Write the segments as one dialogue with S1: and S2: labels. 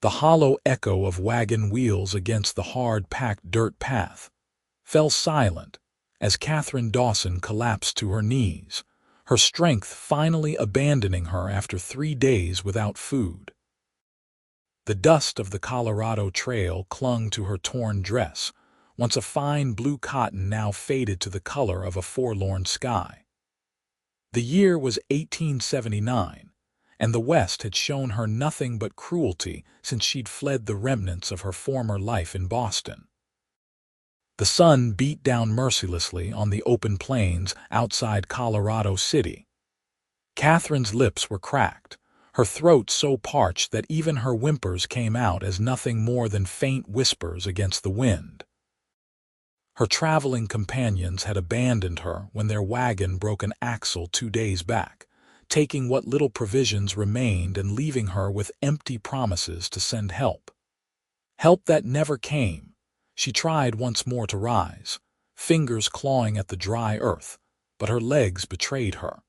S1: The hollow echo of wagon wheels against the hard-packed dirt path fell silent as Catherine Dawson collapsed to her knees, her strength finally abandoning her after 3 days without food. The dust of the Colorado Trail clung to her torn dress, once a fine blue cotton now faded to the color of a forlorn sky. The year was 1879, and the West had shown her nothing but cruelty since she'd fled the remnants of her former life in Boston. The sun beat down mercilessly on the open plains outside Colorado City. Catherine's lips were cracked, her throat so parched that even her whimpers came out as nothing more than faint whispers against the wind. Her traveling companions had abandoned her when their wagon broke an axle 2 days back, taking what little provisions remained and leaving her with empty promises to send help. Help that never came. She tried once more to rise, fingers clawing at the dry earth, but her legs betrayed her.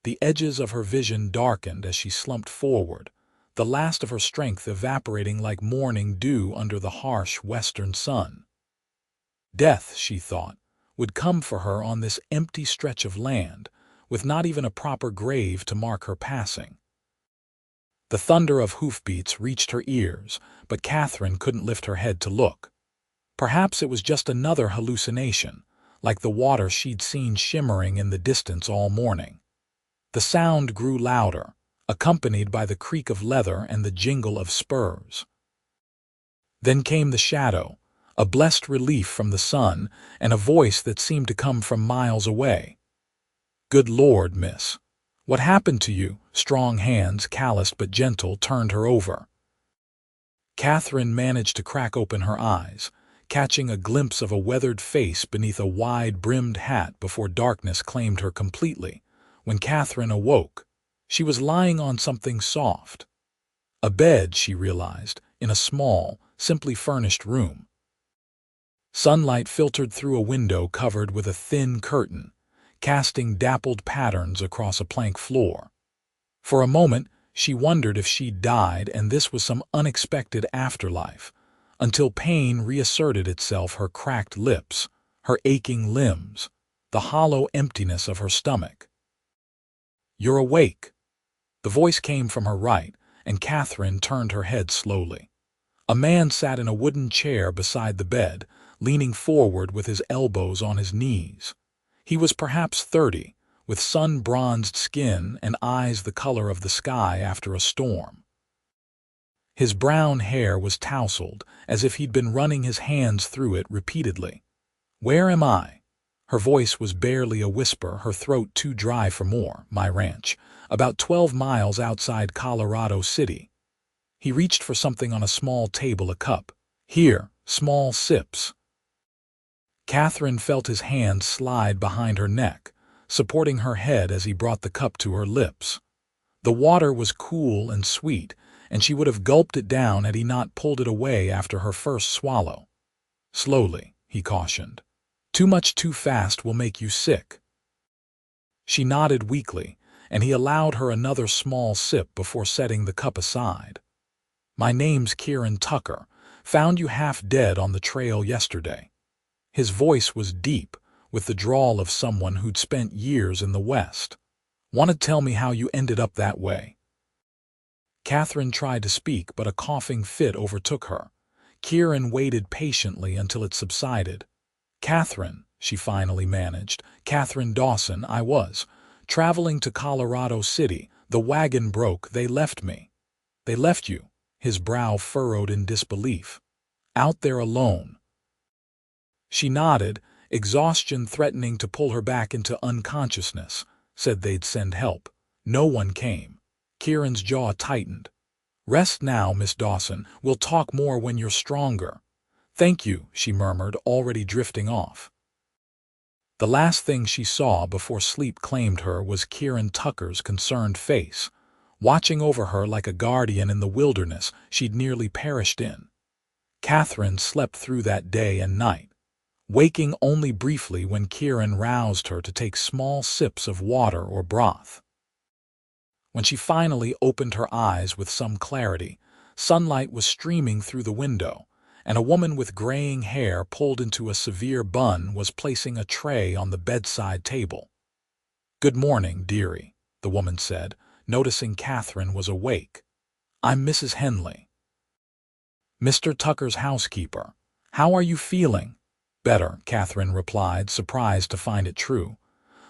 S1: The edges of her vision darkened as she slumped forward, the last of her strength evaporating like morning dew under the harsh western sun. Death, she thought, would come for her on this empty stretch of land, with not even a proper grave to mark her passing. The thunder of hoofbeats reached her ears, but Catherine couldn't lift her head to look. Perhaps it was just another hallucination, like the water she'd seen shimmering in the distance all morning. The sound grew louder, accompanied by the creak of leather and the jingle of spurs. Then came the shadow, a blessed relief from the sun, and a voice that seemed to come from miles away. "Good Lord, miss. What happened to you?" Strong hands, calloused but gentle, turned her over. Catherine managed to crack open her eyes, catching a glimpse of a weathered face beneath a wide-brimmed hat before darkness claimed her completely. When Catherine awoke, she was lying on something soft. A bed, she realized, in a small, simply furnished room. Sunlight filtered through a window covered with a thin curtain, casting dappled patterns across a plank floor. For a moment, she wondered if she'd died and this was some unexpected afterlife, until pain reasserted itself, her cracked lips, her aching limbs, the hollow emptiness of her stomach. "You're awake." The voice came from her right, and Catherine turned her head slowly. A man sat in a wooden chair beside the bed, leaning forward with his elbows on his knees. He was perhaps 30, with sun-bronzed skin and eyes the color of the sky after a storm. His brown hair was tousled, as if he'd been running his hands through it repeatedly. "Where am I?" Her voice was barely a whisper, her throat too dry for more. "My ranch, about 12 miles outside Colorado City." He reached for something on a small table, a cup. "Here, small sips." Catherine felt his hand slide behind her neck, supporting her head as he brought the cup to her lips. The water was cool and sweet, and she would have gulped it down had he not pulled it away after her first swallow. "Slowly," he cautioned. "Too much too fast will make you sick." She nodded weakly, and he allowed her another small sip before setting the cup aside. "My name's Kieran Tucker. Found you half dead on the trail yesterday." His voice was deep, with the drawl of someone who'd spent years in the West. "Want to tell me how you ended up that way?" Catherine tried to speak, but a coughing fit overtook her. Kieran waited patiently until it subsided. "Catherine," she finally managed, "Catherine Dawson, I was traveling to Colorado City. The wagon broke. They left me." "They left you?" His brow furrowed in disbelief. "Out there alone." She nodded, exhaustion threatening to pull her back into unconsciousness. "Said they'd send help. No one came." Kieran's jaw tightened. "Rest now, Miss Dawson. We'll talk more when you're stronger." "Thank you," she murmured, already drifting off. The last thing she saw before sleep claimed her was Kieran Tucker's concerned face, watching over her like a guardian in the wilderness she'd nearly perished in. Catherine slept through that day and night, waking only briefly when Kieran roused her to take small sips of water or broth. When she finally opened her eyes with some clarity, Sunlight was streaming through the window, and a woman with graying hair pulled into a severe bun was placing a tray on the bedside table. "Good morning, dearie," the woman said, noticing Catherine was awake. "I'm Mrs. Henley, Mr. Tucker's housekeeper. How are you feeling?" "Better," Catherine replied, surprised to find it true.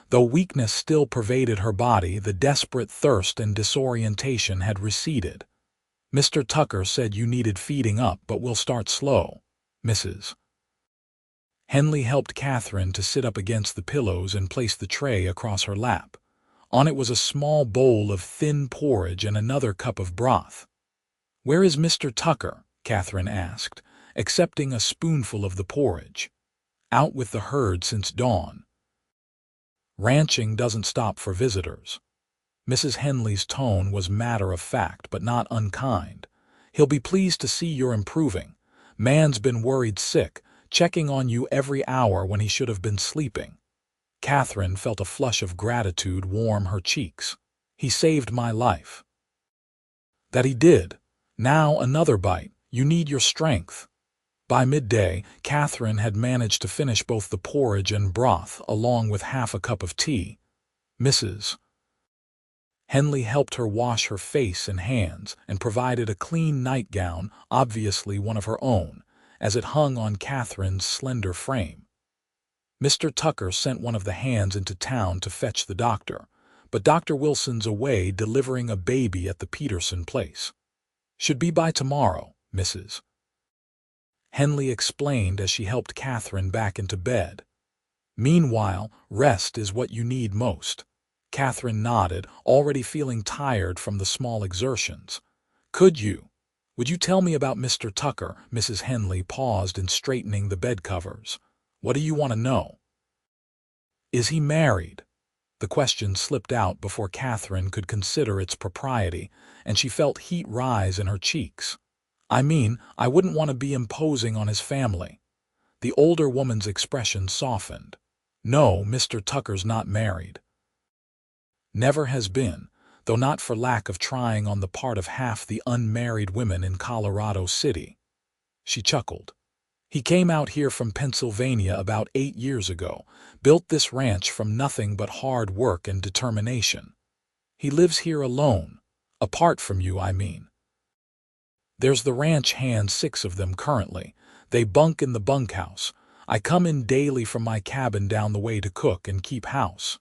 S1: Though weakness still pervaded her body, the desperate thirst and disorientation had receded. "Mr. Tucker said you needed feeding up, but we'll start slow, Mrs. Henley helped Catherine to sit up against the pillows and placed the tray across her lap. On it was a small bowl of thin porridge and another cup of broth. "Where is Mr. Tucker?" Catherine asked, accepting a spoonful of the porridge. "Out with the herd since dawn. Ranching doesn't stop for visitors." Mrs. Henley's tone was matter-of-fact but not unkind. "He'll be pleased to see you're improving. Man's been worried sick, checking on you every hour when he should have been sleeping." Catherine felt a flush of gratitude warm her cheeks. "He saved my life." "That he did. Now another bite. You need your strength." By midday, Catherine had managed to finish both the porridge and broth, along with half a cup of tea. Mrs. Henley helped her wash her face and hands and provided a clean nightgown, obviously one of her own, as it hung on Catherine's slender frame. Mr. Tucker sent one of the hands into town to fetch the doctor, but Dr. Wilson's away delivering a baby at the Peterson place. "Should be by tomorrow," Mrs. Henley explained as she helped Catherine back into bed. "Meanwhile, rest is what you need most." Catherine nodded, already feeling tired from the small exertions. Would you tell me about Mr. Tucker?" Mrs. Henley paused in straightening the bed covers. "What do you want to know?" "Is he married?" The question slipped out before Catherine could consider its propriety, and she felt heat rise in her cheeks. "I mean, I wouldn't want to be imposing on his family." The older woman's expression softened. "No, Mr. Tucker's not married. Never has been, though not for lack of trying on the part of half the unmarried women in Colorado City." She chuckled. "He came out here from Pennsylvania about 8 years ago, built this ranch from nothing but hard work and determination. He lives here alone, apart from you, I mean. There's the ranch hands, 6 of them currently. They bunk in the bunkhouse. I come in daily from my cabin down the way to cook and keep house."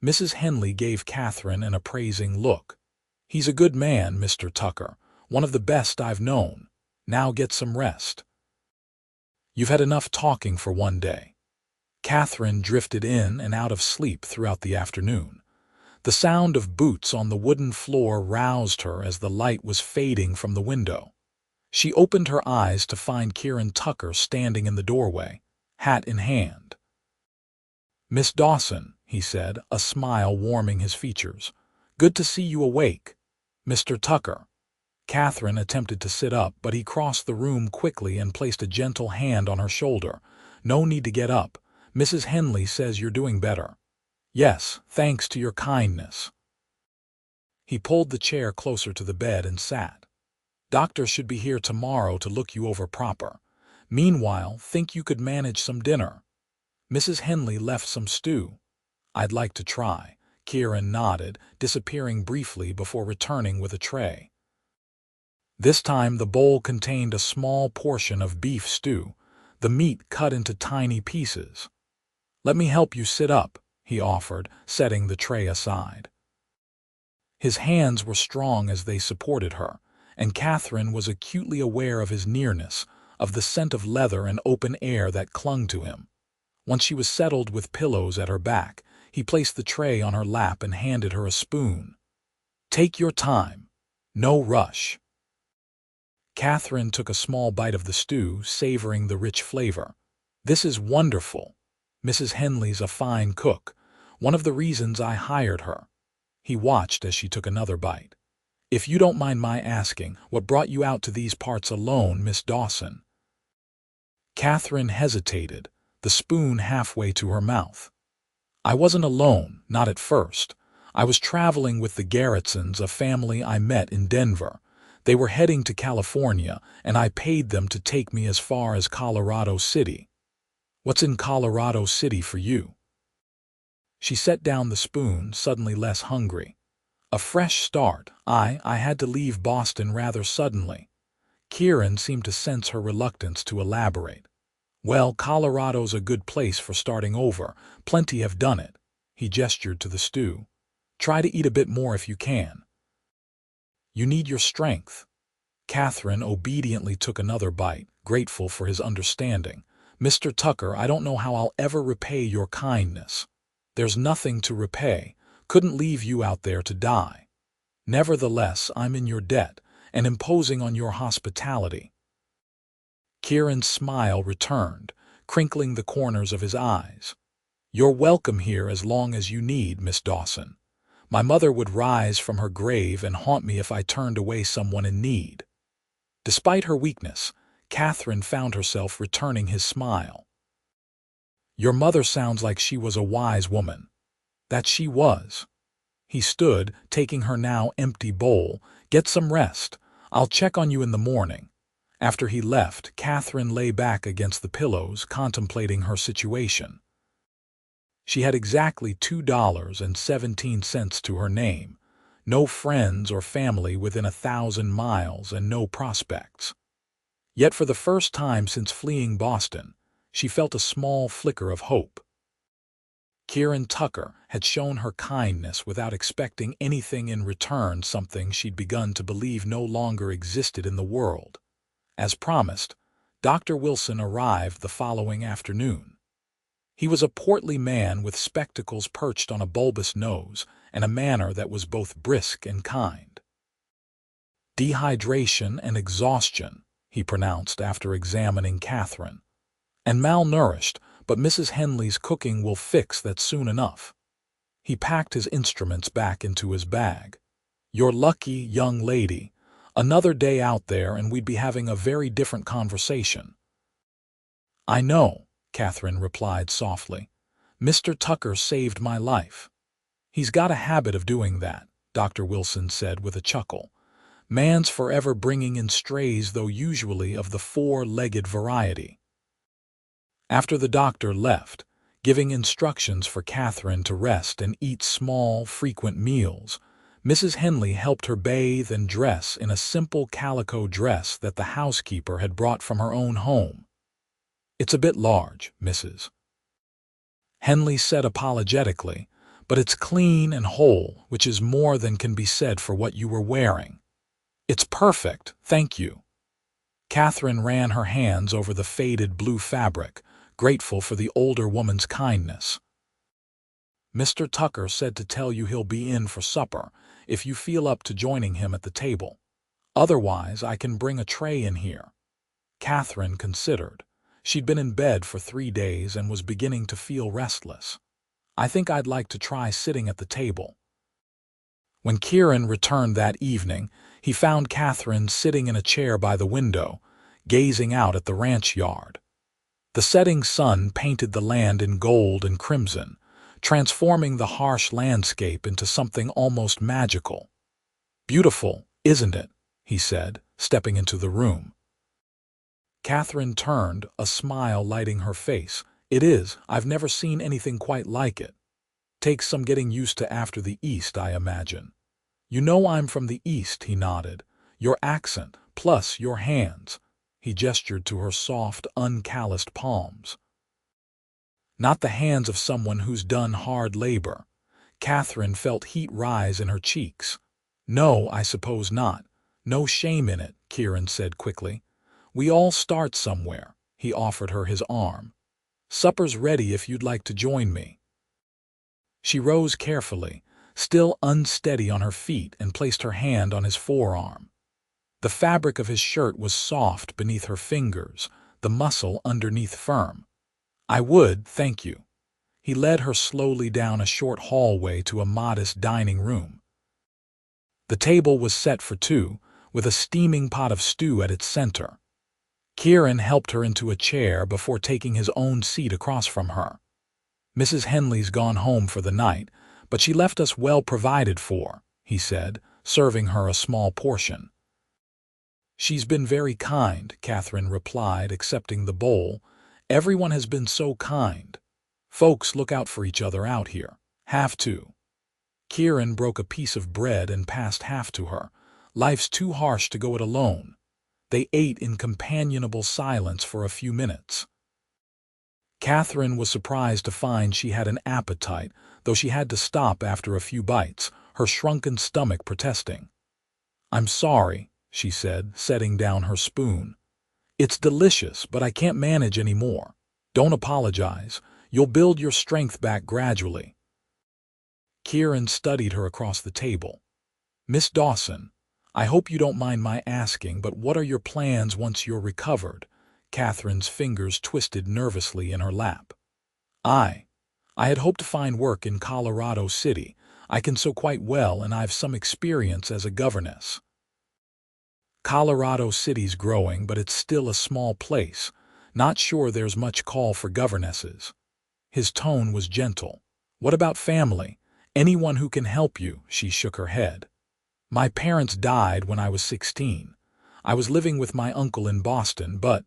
S1: Mrs. Henley gave Catherine an appraising look. "He's a good man, Mr. Tucker, one of the best I've known. Now get some rest. You've had enough talking for one day." Catherine drifted in and out of sleep throughout the afternoon. The sound of boots on the wooden floor roused her as the light was fading from the window. She opened her eyes to find Kieran Tucker standing in the doorway, hat in hand. "Miss Dawson," he said, a smile warming his features. "Good to see you awake. Mr. Tucker." Catherine attempted to sit up, but he crossed the room quickly and placed a gentle hand on her shoulder. "No need to get up. Mrs. Henley says you're doing better." "Yes, thanks to your kindness." He pulled the chair closer to the bed and sat. "Doctor should be here tomorrow to look you over proper. Meanwhile, think you could manage some dinner?" Mrs. Henley left some stew. "I'd like to try." Kieran nodded, disappearing briefly before returning with a tray. This time the bowl contained a small portion of beef stew, the meat cut into tiny pieces. "Let me help you sit up," he offered, setting the tray aside. His hands were strong as they supported her, and Catherine was acutely aware of his nearness, of the scent of leather and open air that clung to him. Once she was settled with pillows at her back, he placed the tray on her lap and handed her a spoon. "Take your time. No rush." Catherine took a small bite of the stew, savoring the rich flavor. "This is wonderful. Mrs. Henley's a fine cook, one of the reasons I hired her." He watched as she took another bite. "If you don't mind my asking, what brought you out to these parts alone, Miss Dawson?" Catherine hesitated, the spoon halfway to her mouth. "I wasn't alone, not at first. I was traveling with the Garretsons, a family I met in Denver. They were heading to California, and I paid them to take me as far as Colorado City. What's in Colorado City for you? She set down the spoon, suddenly less hungry. A fresh start. I had to leave Boston rather suddenly. Kieran seemed to sense her reluctance to elaborate. Well, Colorado's a good place for starting over. Plenty have done it. He gestured to the stew. Try to eat a bit more if you can. You need your strength. Catherine obediently took another bite, grateful for his understanding. Mr. Tucker, I don't know how I'll ever repay your kindness. There's nothing to repay. Couldn't leave you out there to die. Nevertheless, I'm in your debt and imposing on your hospitality. Kieran's smile returned, crinkling the corners of his eyes. You're welcome here as long as you need, Miss Dawson. My mother would rise from her grave and haunt me if I turned away someone in need. Despite her weakness, Catherine found herself returning his smile. Your mother sounds like she was a wise woman. That she was. He stood, taking her now empty bowl. Get some rest. I'll check on you in the morning. After he left, Catherine lay back against the pillows, contemplating her situation. She had exactly $2.17 to her name, no friends or family within 1,000 miles, and no prospects. Yet for the first time since fleeing Boston, she felt a small flicker of hope. Kieran Tucker had shown her kindness without expecting anything in return, something she'd begun to believe no longer existed in the world. As promised, Dr. Wilson arrived the following afternoon. He was a portly man with spectacles perched on a bulbous nose and a manner that was both brisk and kind. Dehydration and exhaustion, he pronounced after examining Catherine. And malnourished, but Mrs. Henley's cooking will fix that soon enough. He packed his instruments back into his bag. You're lucky, young lady. Another day out there and we'd be having a very different conversation. I know, Catherine replied softly. Mr. Tucker saved my life. He's got a habit of doing that, Dr. Wilson said with a chuckle. Man's forever bringing in strays, though usually of the four-legged variety. After the doctor left, giving instructions for Catherine to rest and eat small, frequent meals, Mrs. Henley helped her bathe and dress in a simple calico dress that the housekeeper had brought from her own home. It's a bit large, Mrs. Henley said apologetically, but it's clean and whole, which is more than can be said for what you were wearing. It's perfect, thank you. Catherine ran her hands over the faded blue fabric, grateful for the older woman's kindness. Mr. Tucker said to tell you he'll be in for supper, if you feel up to joining him at the table. Otherwise, I can bring a tray in here. Catherine considered. She'd been in bed for 3 days and was beginning to feel restless. I think I'd like to try sitting at the table. When Kieran returned that evening, he found Catherine sitting in a chair by the window, gazing out at the ranch yard. The setting sun painted the land in gold and crimson, transforming the harsh landscape into something almost magical. Beautiful, isn't it? He said, stepping into the room. Catherine turned, a smile lighting her face. It is. I've never seen anything quite like it. Takes some getting used to after the East, I imagine. You know I'm from the East, he nodded. Your accent, plus your hands. He gestured to her soft, uncalloused palms. Not the hands of someone who's done hard labor. Catherine felt heat rise in her cheeks. No, I suppose not. No shame in it, Kieran said quickly. We all start somewhere. He offered her his arm. Supper's ready if you'd like to join me. She rose carefully, still unsteady on her feet, and placed her hand on his forearm. The fabric of his shirt was soft beneath her fingers, the muscle underneath firm. I would, thank you. He led her slowly down a short hallway to a modest dining room. The table was set for two, with a steaming pot of stew at its center. Kieran helped her into a chair before taking his own seat across from her. Mrs. Henley's gone home for the night, but she left us well provided for, he said, serving her a small portion. She's been very kind, Catherine replied, accepting the bowl. Everyone has been so kind. Folks look out for each other out here. Have to. Kieran broke a piece of bread and passed half to her. Life's too harsh to go it alone. They ate in companionable silence for a few minutes. Catherine was surprised to find she had an appetite, though she had to stop after a few bites, her shrunken stomach protesting. "I'm sorry," she said, setting down her spoon. "It's delicious, but I can't manage any more. Don't apologize. You'll build your strength back gradually." Kieran studied her across the table. "Miss Dawson, I hope you don't mind my asking, but what are your plans once you're recovered?" Catherine's fingers twisted nervously in her lap. I had hoped to find work in Colorado City. I can sew quite well, and I've some experience as a governess." "Colorado City's growing, but it's still a small place. Not sure there's much call for governesses." His tone was gentle. "What about family? Anyone who can help you?" She shook her head. "My parents died when I was 16. I was living with my uncle in Boston, but—"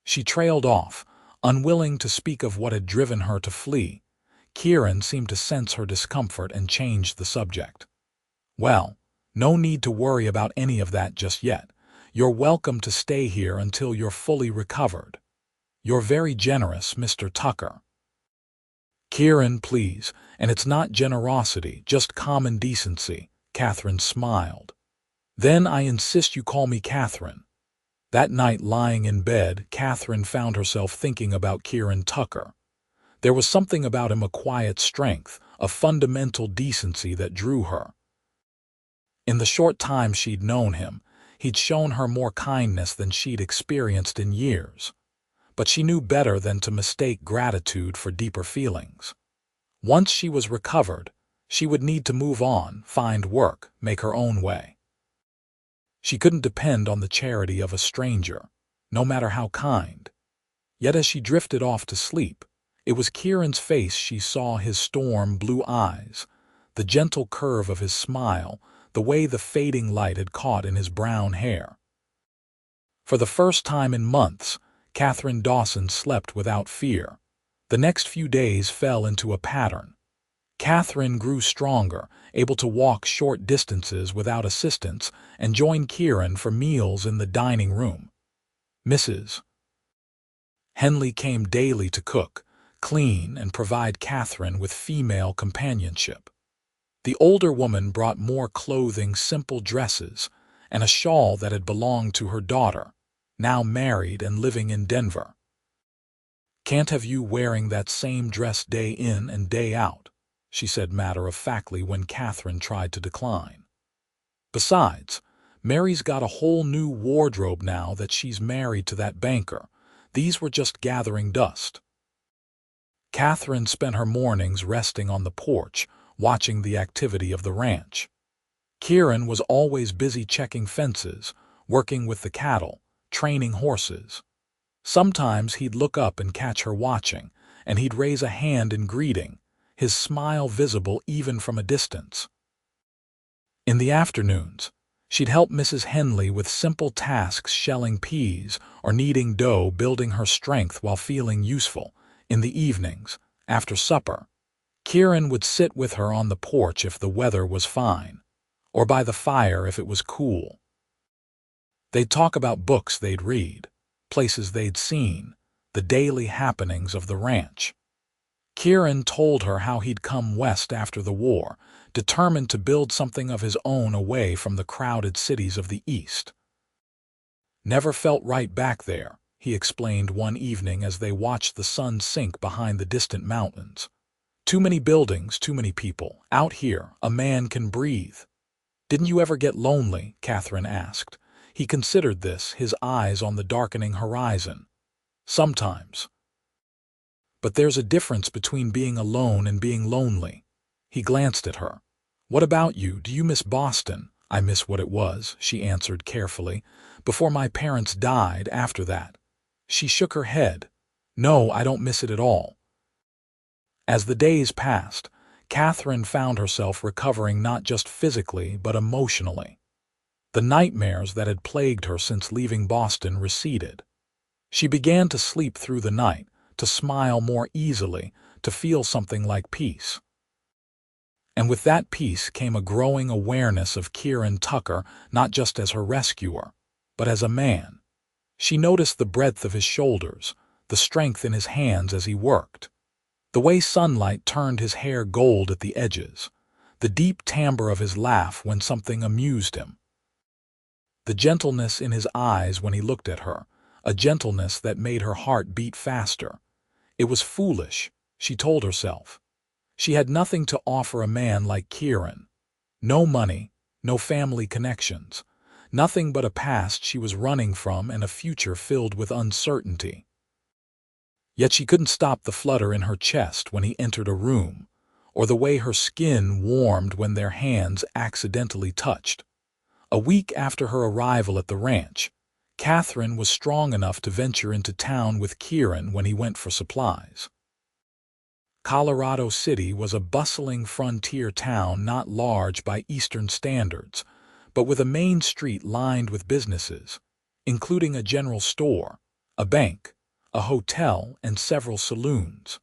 S1: She trailed off, unwilling to speak of what had driven her to flee. Kieran seemed to sense her discomfort and changed the subject. "Well, no need to worry about any of that just yet. You're welcome to stay here until you're fully recovered." "You're very generous, Mr. Tucker." "Kieran, please, and it's not generosity, just common decency." Catherine smiled. "Then I insist you call me Catherine." That night, lying in bed, Catherine found herself thinking about Kieran Tucker. There was something about him, a quiet strength, a fundamental decency that drew her. In the short time she'd known him, he'd shown her more kindness than she'd experienced in years. But she knew better than to mistake gratitude for deeper feelings. Once she was recovered, she would need to move on, find work, make her own way. She couldn't depend on the charity of a stranger, no matter how kind. Yet as she drifted off to sleep, it was Kieran's face she saw, his storm blue eyes, the gentle curve of his smile, the way the fading light had caught in his brown hair. For the first time in months, Catherine Dawson slept without fear. The next few days fell into a pattern. Catherine grew stronger, able to walk short distances without assistance, and joined Kieran for meals in the dining room. Mrs. Henley came daily to cook, clean, and provide Catherine with female companionship. The older woman brought more clothing, simple dresses, and a shawl that had belonged to her daughter, now married and living in Denver. "Can't have you wearing that same dress day in and day out," she said matter-of-factly when Catherine tried to decline. "Besides, Mary's got a whole new wardrobe now that she's married to that banker. These were just gathering dust." Catherine spent her mornings resting on the porch, watching the activity of the ranch. Kieran was always busy checking fences, working with the cattle, training horses. Sometimes he'd look up and catch her watching, and he'd raise a hand in greeting, his smile visible even from a distance. In the afternoons, she'd help Mrs. Henley with simple tasks, shelling peas or kneading dough, building her strength while feeling useful. In the evenings, after supper, Kieran would sit with her on the porch if the weather was fine, or by the fire if it was cool. They'd talk about books they'd read, places they'd seen, the daily happenings of the ranch. Kieran told her how he'd come west after the war, determined to build something of his own away from the crowded cities of the East. "Never felt right back there," he explained one evening as they watched the sun sink behind the distant mountains. "Too many buildings, too many people. Out here, a man can breathe." "Didn't you ever get lonely?" Catherine asked. He considered this, his eyes on the darkening horizon. "Sometimes. But there's a difference between being alone and being lonely." He glanced at her. "What about you? Do you miss Boston?" "I miss what it was," she answered carefully. "Before my parents died, after that." She shook her head. "No, I don't miss it at all." As the days passed, Catherine found herself recovering not just physically but emotionally. The nightmares that had plagued her since leaving Boston receded. She began to sleep through the night, to smile more easily, to feel something like peace. And with that peace came a growing awareness of Kieran Tucker, not just as her rescuer, but as a man. She noticed the breadth of his shoulders, the strength in his hands as he worked, the way sunlight turned his hair gold at the edges, the deep timbre of his laugh when something amused him, the gentleness in his eyes when he looked at her, a gentleness that made her heart beat faster. It was foolish, she told herself. She had nothing to offer a man like Kieran. No money, no family connections, nothing but a past she was running from and a future filled with uncertainty. Yet she couldn't stop the flutter in her chest when he entered a room, or the way her skin warmed when their hands accidentally touched. A week after her arrival at the ranch, Catherine was strong enough to venture into town with Kieran when he went for supplies. Colorado City was a bustling frontier town not large by Eastern standards, but with a main street lined with businesses, including a general store, a bank, a hotel, and several saloons.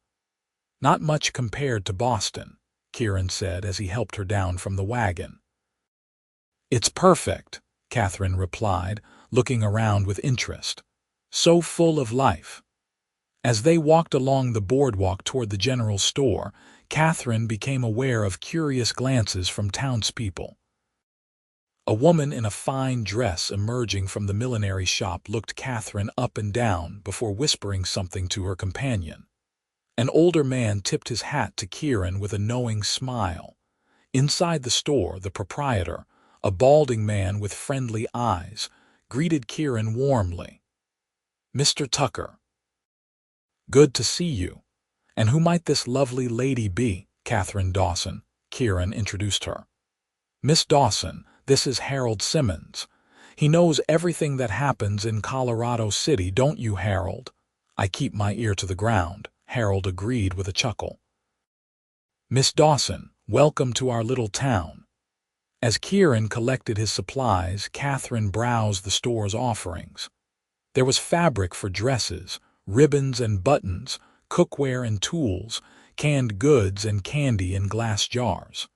S1: Not much compared to Boston, Kieran said as he helped her down from the wagon. It's perfect, Catherine replied, looking around with interest. So full of life. As they walked along the boardwalk toward the general store, Catherine became aware of curious glances from townspeople. A woman in a fine dress emerging from the millinery shop looked Catherine up and down before whispering something to her companion. An older man tipped his hat to Kieran with a knowing smile. Inside the store, the proprietor, a balding man with friendly eyes, greeted Kieran warmly. "Mr. Tucker. Good to see you. And who might this lovely lady be?" "Catherine Dawson," Kieran introduced her. "Miss Dawson, this is Harold Simmons. He knows everything that happens in Colorado City, don't you, Harold?" "I keep my ear to the ground," Harold agreed with a chuckle. "Miss Dawson, welcome to our little town." As Kieran collected his supplies, Catherine browsed the store's offerings. There was fabric for dresses, ribbons and buttons, cookware and tools, canned goods and candy in glass jars.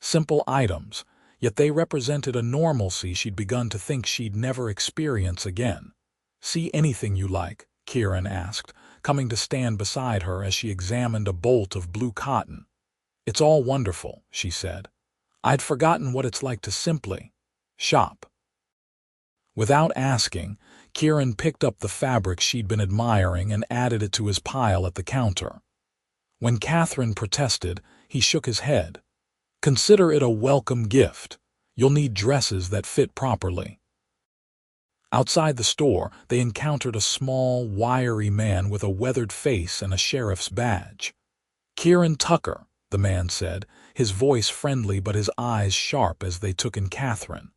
S1: Simple items, yet they represented a normalcy she'd begun to think she'd never experience again. "See anything you like?" Kieran asked, coming to stand beside her as she examined a bolt of blue cotton. "It's all wonderful," she said. "I'd forgotten what it's like to simply shop." Without asking, Kieran picked up the fabric she'd been admiring and added it to his pile at the counter. When Catherine protested, he shook his head. "Consider it a welcome gift. You'll need dresses that fit properly." Outside the store, they encountered a small, wiry man with a weathered face and a sheriff's badge. "Kieran Tucker," the man said, his voice friendly but his eyes sharp as they took in Catherine.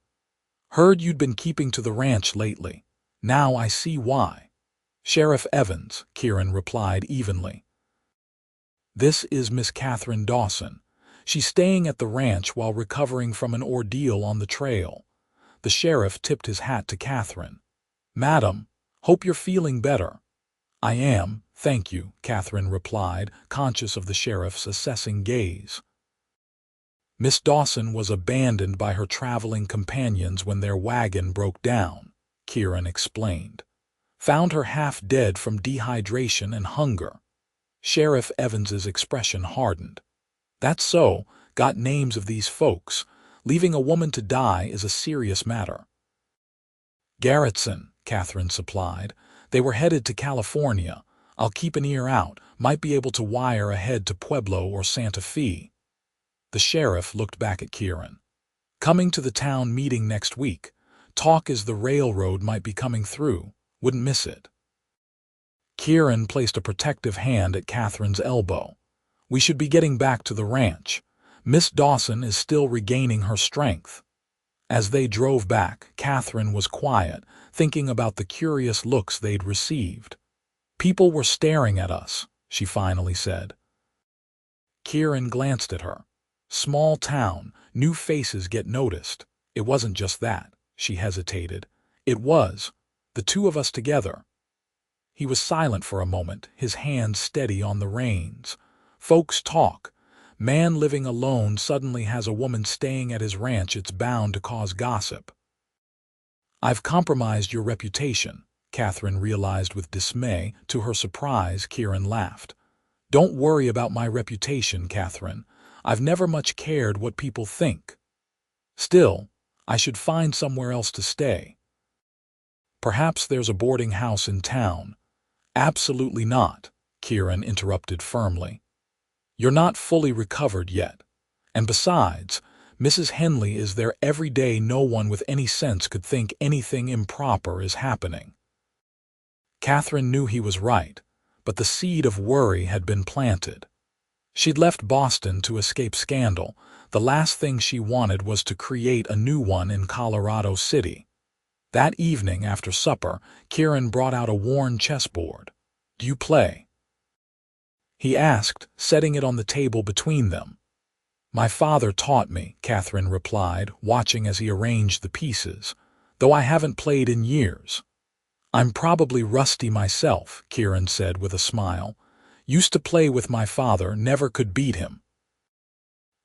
S1: "Heard you'd been keeping to the ranch lately. Now I see why." "Sheriff Evans," Kieran replied evenly. "This is Miss Catherine Dawson. She's staying at the ranch while recovering from an ordeal on the trail." The sheriff tipped his hat to Catherine. "Madam, hope you're feeling better." "I am, thank you," Catherine replied, conscious of the sheriff's assessing gaze. Miss Dawson was abandoned by her traveling companions when their wagon broke down, Kieran explained. "Found her half dead from dehydration and hunger." Sheriff Evans's expression hardened. "That's so, got names of these folks. Leaving a woman to die is a serious matter." "Garrettson," Catherine supplied. "They were headed to California. I'll keep an ear out, might be able to wire ahead to Pueblo or Santa Fe." The sheriff looked back at Kieran. "Coming to the town meeting next week. Talk is the railroad might be coming through. Wouldn't miss it." Kieran placed a protective hand at Catherine's elbow. "We should be getting back to the ranch. Miss Dawson is still regaining her strength." As they drove back, Catherine was quiet, thinking about the curious looks they'd received. "People were staring at us," she finally said. Kieran glanced at her. Small town, new faces get noticed. It wasn't just that, she hesitated. It was the two of us together. He was silent for a moment, his hands steady on the reins. Folks talk. Man living alone suddenly has a woman staying at his ranch. It's bound to cause gossip. I've compromised your reputation, Catherine realized with dismay. To her surprise, Kieran laughed. Don't worry about my reputation, Catherine. I've never much cared what people think. Still, I should find somewhere else to stay. Perhaps there's a boarding house in town. Absolutely not, Kieran interrupted firmly. You're not fully recovered yet. And besides, Mrs. Henley is there every day. No one with any sense could think anything improper is happening. Catherine knew he was right, but the seed of worry had been planted. She'd left Boston to escape scandal. The last thing she wanted was to create a new one in Colorado City. That evening after supper, Kieran brought out a worn chessboard. Do you play? He asked, setting it on the table between them. My father taught me, Catherine replied, watching as he arranged the pieces, though I haven't played in years. I'm probably rusty myself, Kieran said with a smile. Used to play with my father, never could beat him.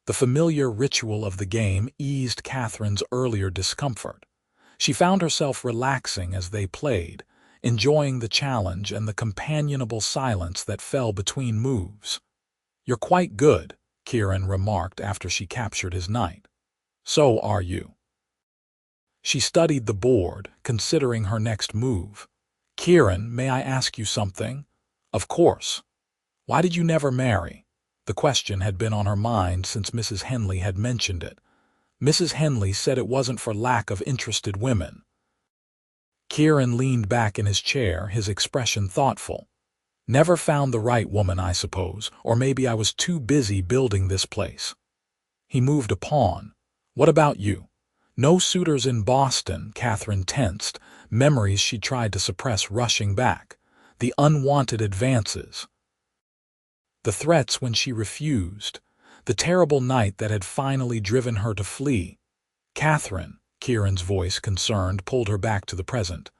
S1: The familiar ritual of the game eased Catherine's earlier discomfort. She found herself relaxing as they played, enjoying the challenge and the companionable silence that fell between moves. You're quite good, Kieran remarked after she captured his knight. So are you. She studied the board, considering her next move. Kieran, may I ask you something? Of course. Why did you never marry? The question had been on her mind since Mrs. Henley had mentioned it. Mrs. Henley said it wasn't for lack of interested women. Kieran leaned back in his chair, his expression thoughtful. Never found the right woman, I suppose, or maybe I was too busy building this place. He moved a pawn. What about you? No suitors in Boston, Catherine tensed, memories she tried to suppress rushing back. The unwanted advances. The threats when she refused. The terrible night that had finally driven her to flee. Catherine, Kieran's voice, concerned, pulled her back to the present.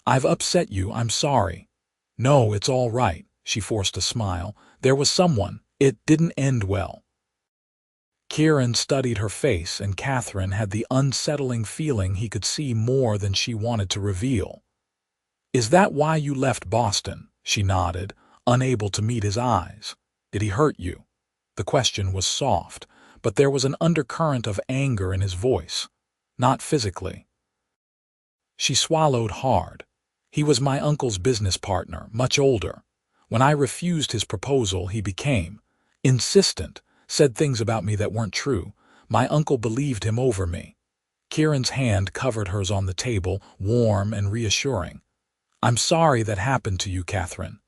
S1: I've upset you, I'm sorry. No, it's all right, she forced a smile. There was someone. It didn't end well. Kieran studied her face, and Catherine had the unsettling feeling he could see more than she wanted to reveal. Is that why you left Boston? She nodded, unable to meet his eyes. Did he hurt you? The question was soft, but there was an undercurrent of anger in his voice. Not physically. She swallowed hard. He was my uncle's business partner, much older. When I refused his proposal, he became insistent, said things about me that weren't true. My uncle believed him over me. Kieran's hand covered hers on the table, warm and reassuring. I'm sorry that happened to you, Catherine.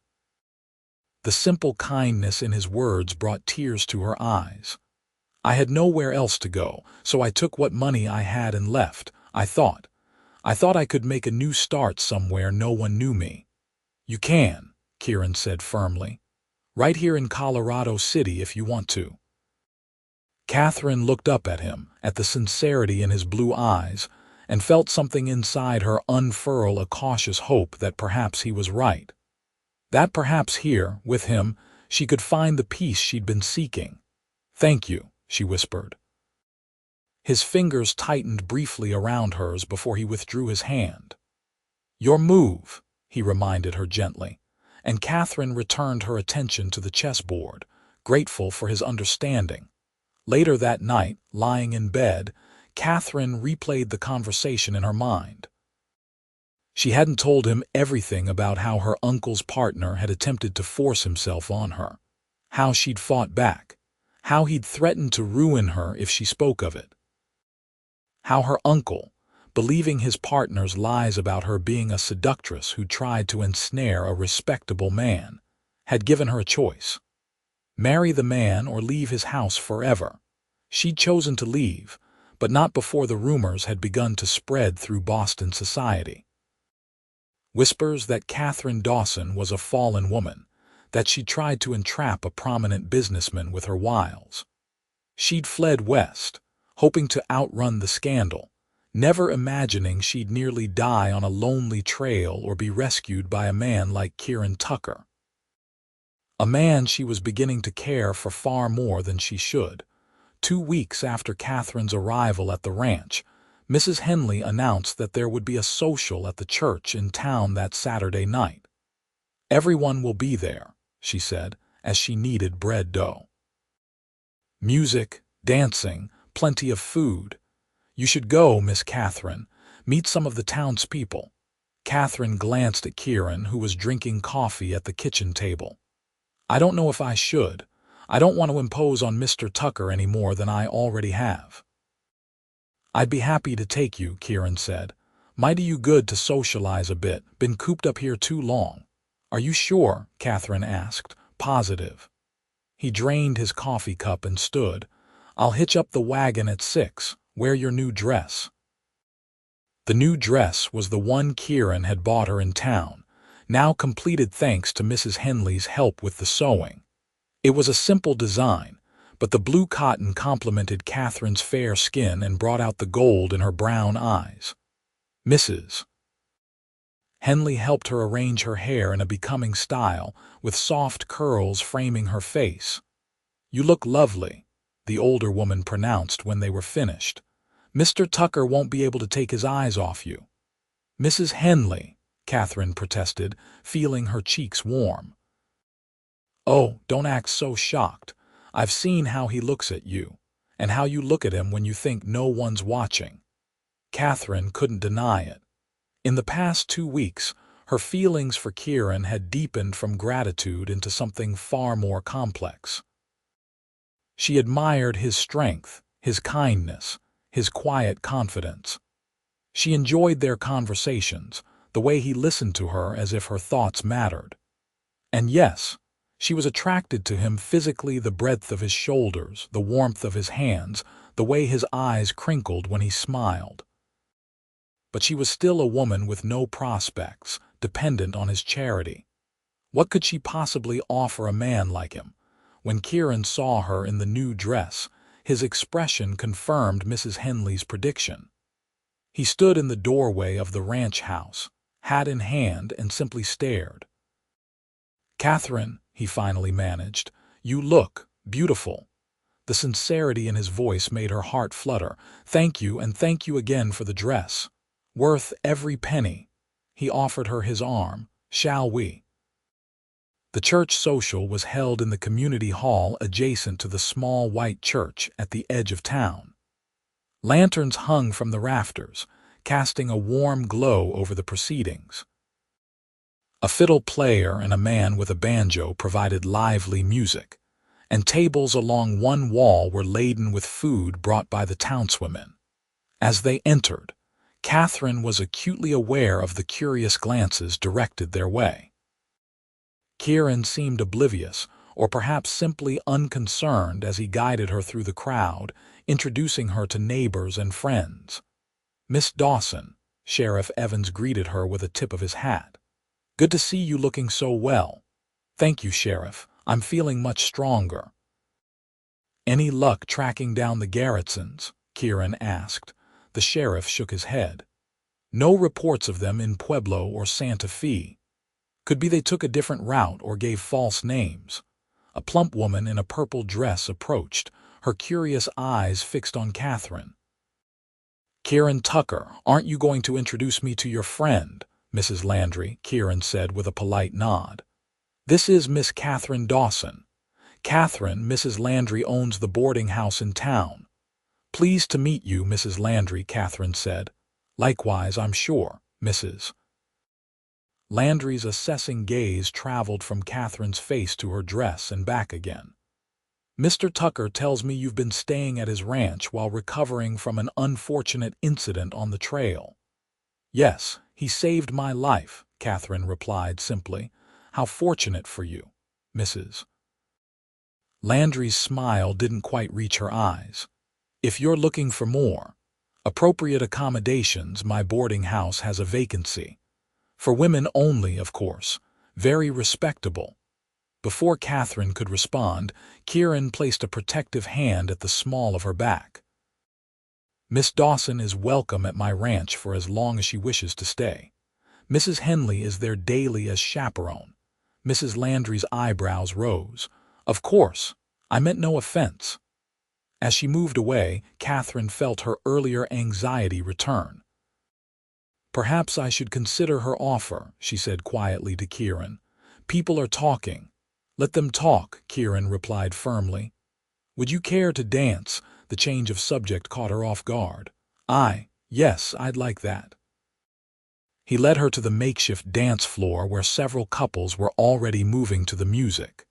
S1: The simple kindness in his words brought tears to her eyes. I had nowhere else to go, so I took what money I had and left. I thought I could make a new start somewhere no one knew me. You can, Kieran said firmly. Right here in Colorado City if you want to. Catherine looked up at him, at the sincerity in his blue eyes, and felt something inside her unfurl, a cautious hope that perhaps he was right. That perhaps here, with him, she could find the peace she'd been seeking. Thank you, she whispered. His fingers tightened briefly around hers before he withdrew his hand. Your move, he reminded her gently, and Catherine returned her attention to the chessboard, grateful for his understanding. Later that night, lying in bed, Catherine replayed the conversation in her mind. She hadn't told him everything about how her uncle's partner had attempted to force himself on her, how she'd fought back, how he'd threatened to ruin her if she spoke of it, how her uncle, believing his partner's lies about her being a seductress who tried to ensnare a respectable man, had given her a choice. Marry the man or leave his house forever. She'd chosen to leave, but not before the rumors had begun to spread through Boston society. Whispers that Catherine Dawson was a fallen woman, that she tried to entrap a prominent businessman with her wiles. She'd fled west, hoping to outrun the scandal, never imagining she'd nearly die on a lonely trail or be rescued by a man like Kieran Tucker. A man she was beginning to care for far more than she should. 2 weeks after Catherine's arrival at the ranch, Mrs. Henley announced that there would be a social at the church in town that Saturday night. "Everyone will be there," she said, as she kneaded bread dough. "Music, dancing, plenty of food. You should go, Miss Catherine. Meet some of the townspeople." Catherine glanced at Kieran, who was drinking coffee at the kitchen table. "I don't know if I should. I don't want to impose on Mr. Tucker any more than I already have." "I'd be happy to take you," Kieran said. "Mighty you good to socialize a bit. Been cooped up here too long." "Are you sure?" Catherine asked. "Positive." He drained his coffee cup and stood. "I'll hitch up the wagon at 6. Wear your new dress." The new dress was the one Kieran had bought her in town, now completed thanks to Mrs. Henley's help with the sewing. It was a simple design, but the blue cotton complemented Catherine's fair skin and brought out the gold in her brown eyes. Mrs. Henley helped her arrange her hair in a becoming style, with soft curls framing her face. "You look lovely," the older woman pronounced when they were finished. "Mr. Tucker won't be able to take his eyes off you." "Mrs. Henley," Catherine protested, feeling her cheeks warm. "Oh, don't act so shocked. I've seen how he looks at you, and how you look at him when you think no one's watching." Catherine couldn't deny it. In the past 2 weeks, her feelings for Kieran had deepened from gratitude into something far more complex. She admired his strength, his kindness, his quiet confidence. She enjoyed their conversations, the way he listened to her as if her thoughts mattered. And yes, she was attracted to him physically, the breadth of his shoulders, the warmth of his hands, the way his eyes crinkled when he smiled. But she was still a woman with no prospects, dependent on his charity. What could she possibly offer a man like him? When Kieran saw her in the new dress, his expression confirmed Mrs. Henley's prediction. He stood in the doorway of the ranch house, hat in hand, and simply stared. "Catherine," he finally managed, "you look beautiful." The sincerity in his voice made her heart flutter. "Thank you, and thank you again for the dress. Worth every penny." He offered her his arm. "Shall we?" The church social was held in the community hall adjacent to the small white church at the edge of town. Lanterns hung from the rafters, casting a warm glow over the proceedings. A fiddle player and a man with a banjo provided lively music, and tables along one wall were laden with food brought by the townswomen. As they entered, Catherine was acutely aware of the curious glances directed their way. Kieran seemed oblivious, or perhaps simply unconcerned, as he guided her through the crowd, introducing her to neighbors and friends. "Miss Dawson," Sheriff Evans greeted her with a tip of his hat. "Good to see you looking so well." "Thank you, Sheriff. I'm feeling much stronger." "Any luck tracking down the Garretsons?" Kieran asked. The sheriff shook his head. "No reports of them in Pueblo or Santa Fe. Could be they took a different route or gave false names." A plump woman in a purple dress approached, her curious eyes fixed on Catherine. "Kieran Tucker, aren't you going to introduce me to your friend, Mrs. Landry?" Kieran said with a polite nod. "This is Miss Catherine Dawson. Catherine, Mrs. Landry owns the boarding house in town." "Pleased to meet you, Mrs. Landry," Catherine said. "Likewise, I'm sure, Mrs." Landry's assessing gaze traveled from Catherine's face to her dress and back again. "Mr. Tucker tells me you've been staying at his ranch while recovering from an unfortunate incident on the trail." "Yes, he saved my life," Catherine replied simply. "How fortunate for you, Mrs." Landry's smile didn't quite reach her eyes. "If you're looking for more appropriate accommodations, my boarding house has a vacancy. For women only, of course. Very respectable." Before Catherine could respond, Kieran placed a protective hand at the small of her back. Miss Dawson is welcome at my ranch for as long as she wishes to stay. Mrs. Henley is there daily as chaperone. Mrs. Landry's eyebrows rose. Of course, I meant no offense. As she moved away, Catherine felt her earlier anxiety return. Perhaps I should consider her offer, she said quietly to Kieran. People are talking. Let them talk, Kieran replied firmly. Would you care to dance? The change of subject caught her off guard. Yes, I'd like that. He led her to the makeshift dance floor where several couples were already moving to the music.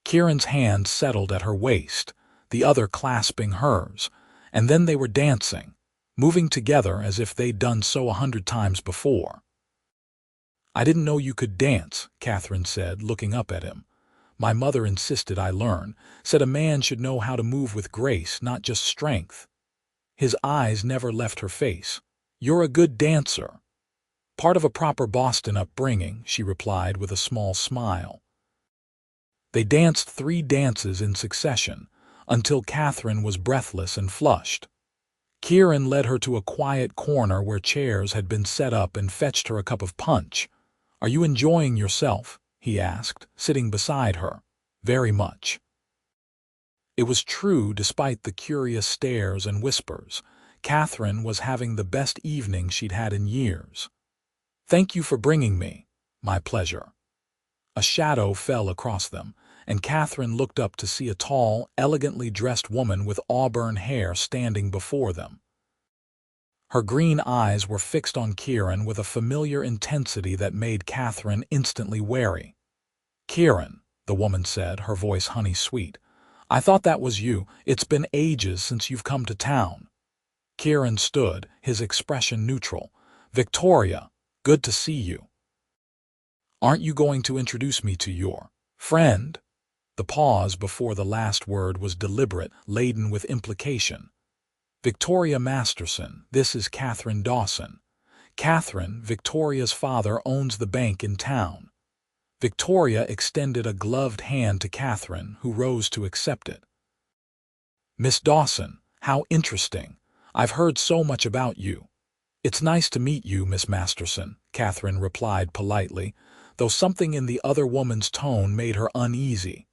S1: Kieran's hand settled at her waist, the other clasping hers, and then they were dancing, moving together as if they'd done so 100 times before. I didn't know you could dance, Catherine said, looking up at him. My mother insisted I learn, said a man should know how to move with grace, not just strength. His eyes never left her face. You're a good dancer. Part of a proper Boston upbringing, she replied with a small smile. They danced 3 dances in succession, until Catherine was breathless and flushed. Kieran led her to a quiet corner where chairs had been set up and fetched her a cup of punch. Are you enjoying yourself? He asked, sitting beside her. Very much. It was true despite the curious stares and whispers. Catherine was having the best evening she'd had in years. Thank you for bringing me. My pleasure. A shadow fell across them, and Catherine looked up to see a tall, elegantly dressed woman with auburn hair standing before them. Her green eyes were fixed on Kieran with a familiar intensity that made Catherine instantly wary. Kieran, the woman said, her voice honey-sweet. I thought that was you. It's been ages since you've come to town. Kieran stood, his expression neutral. Victoria, good to see you. Aren't you going to introduce me to your friend? The pause before the last word was deliberate, laden with implication. Victoria Masterson, this is Catherine Dawson. Catherine, Victoria's father, owns the bank in town. Victoria extended a gloved hand to Catherine, who rose to accept it. Miss Dawson, how interesting. I've heard so much about you. It's nice to meet you, Miss Masterson, Catherine replied politely, though something in the other woman's tone made her uneasy.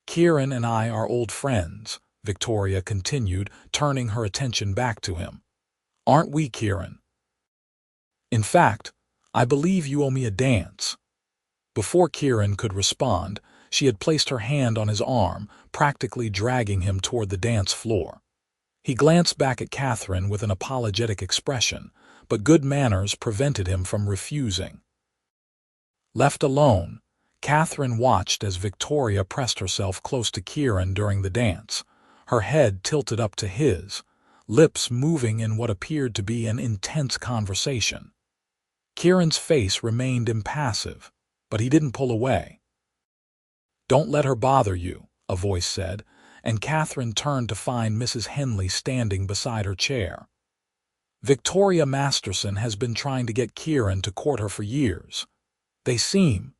S1: Kieran and I are old friends, Victoria continued, turning her attention back to him. Aren't we, Kieran? In fact, I believe you owe me a dance. Before Kieran could respond, she had placed her hand on his arm, practically dragging him toward the dance floor. He glanced back at Catherine with an apologetic expression, but good manners prevented him from refusing. Left alone, Catherine watched as Victoria pressed herself close to Kieran during the dance, her head tilted up to his, lips moving in what appeared to be an intense conversation. Kieran's face remained impassive, but he didn't pull away. Don't let her bother you, a voice said, and Catherine turned to find Mrs. Henley standing beside her chair. Victoria Masterson has been trying to get Kieran to court her for years. They seem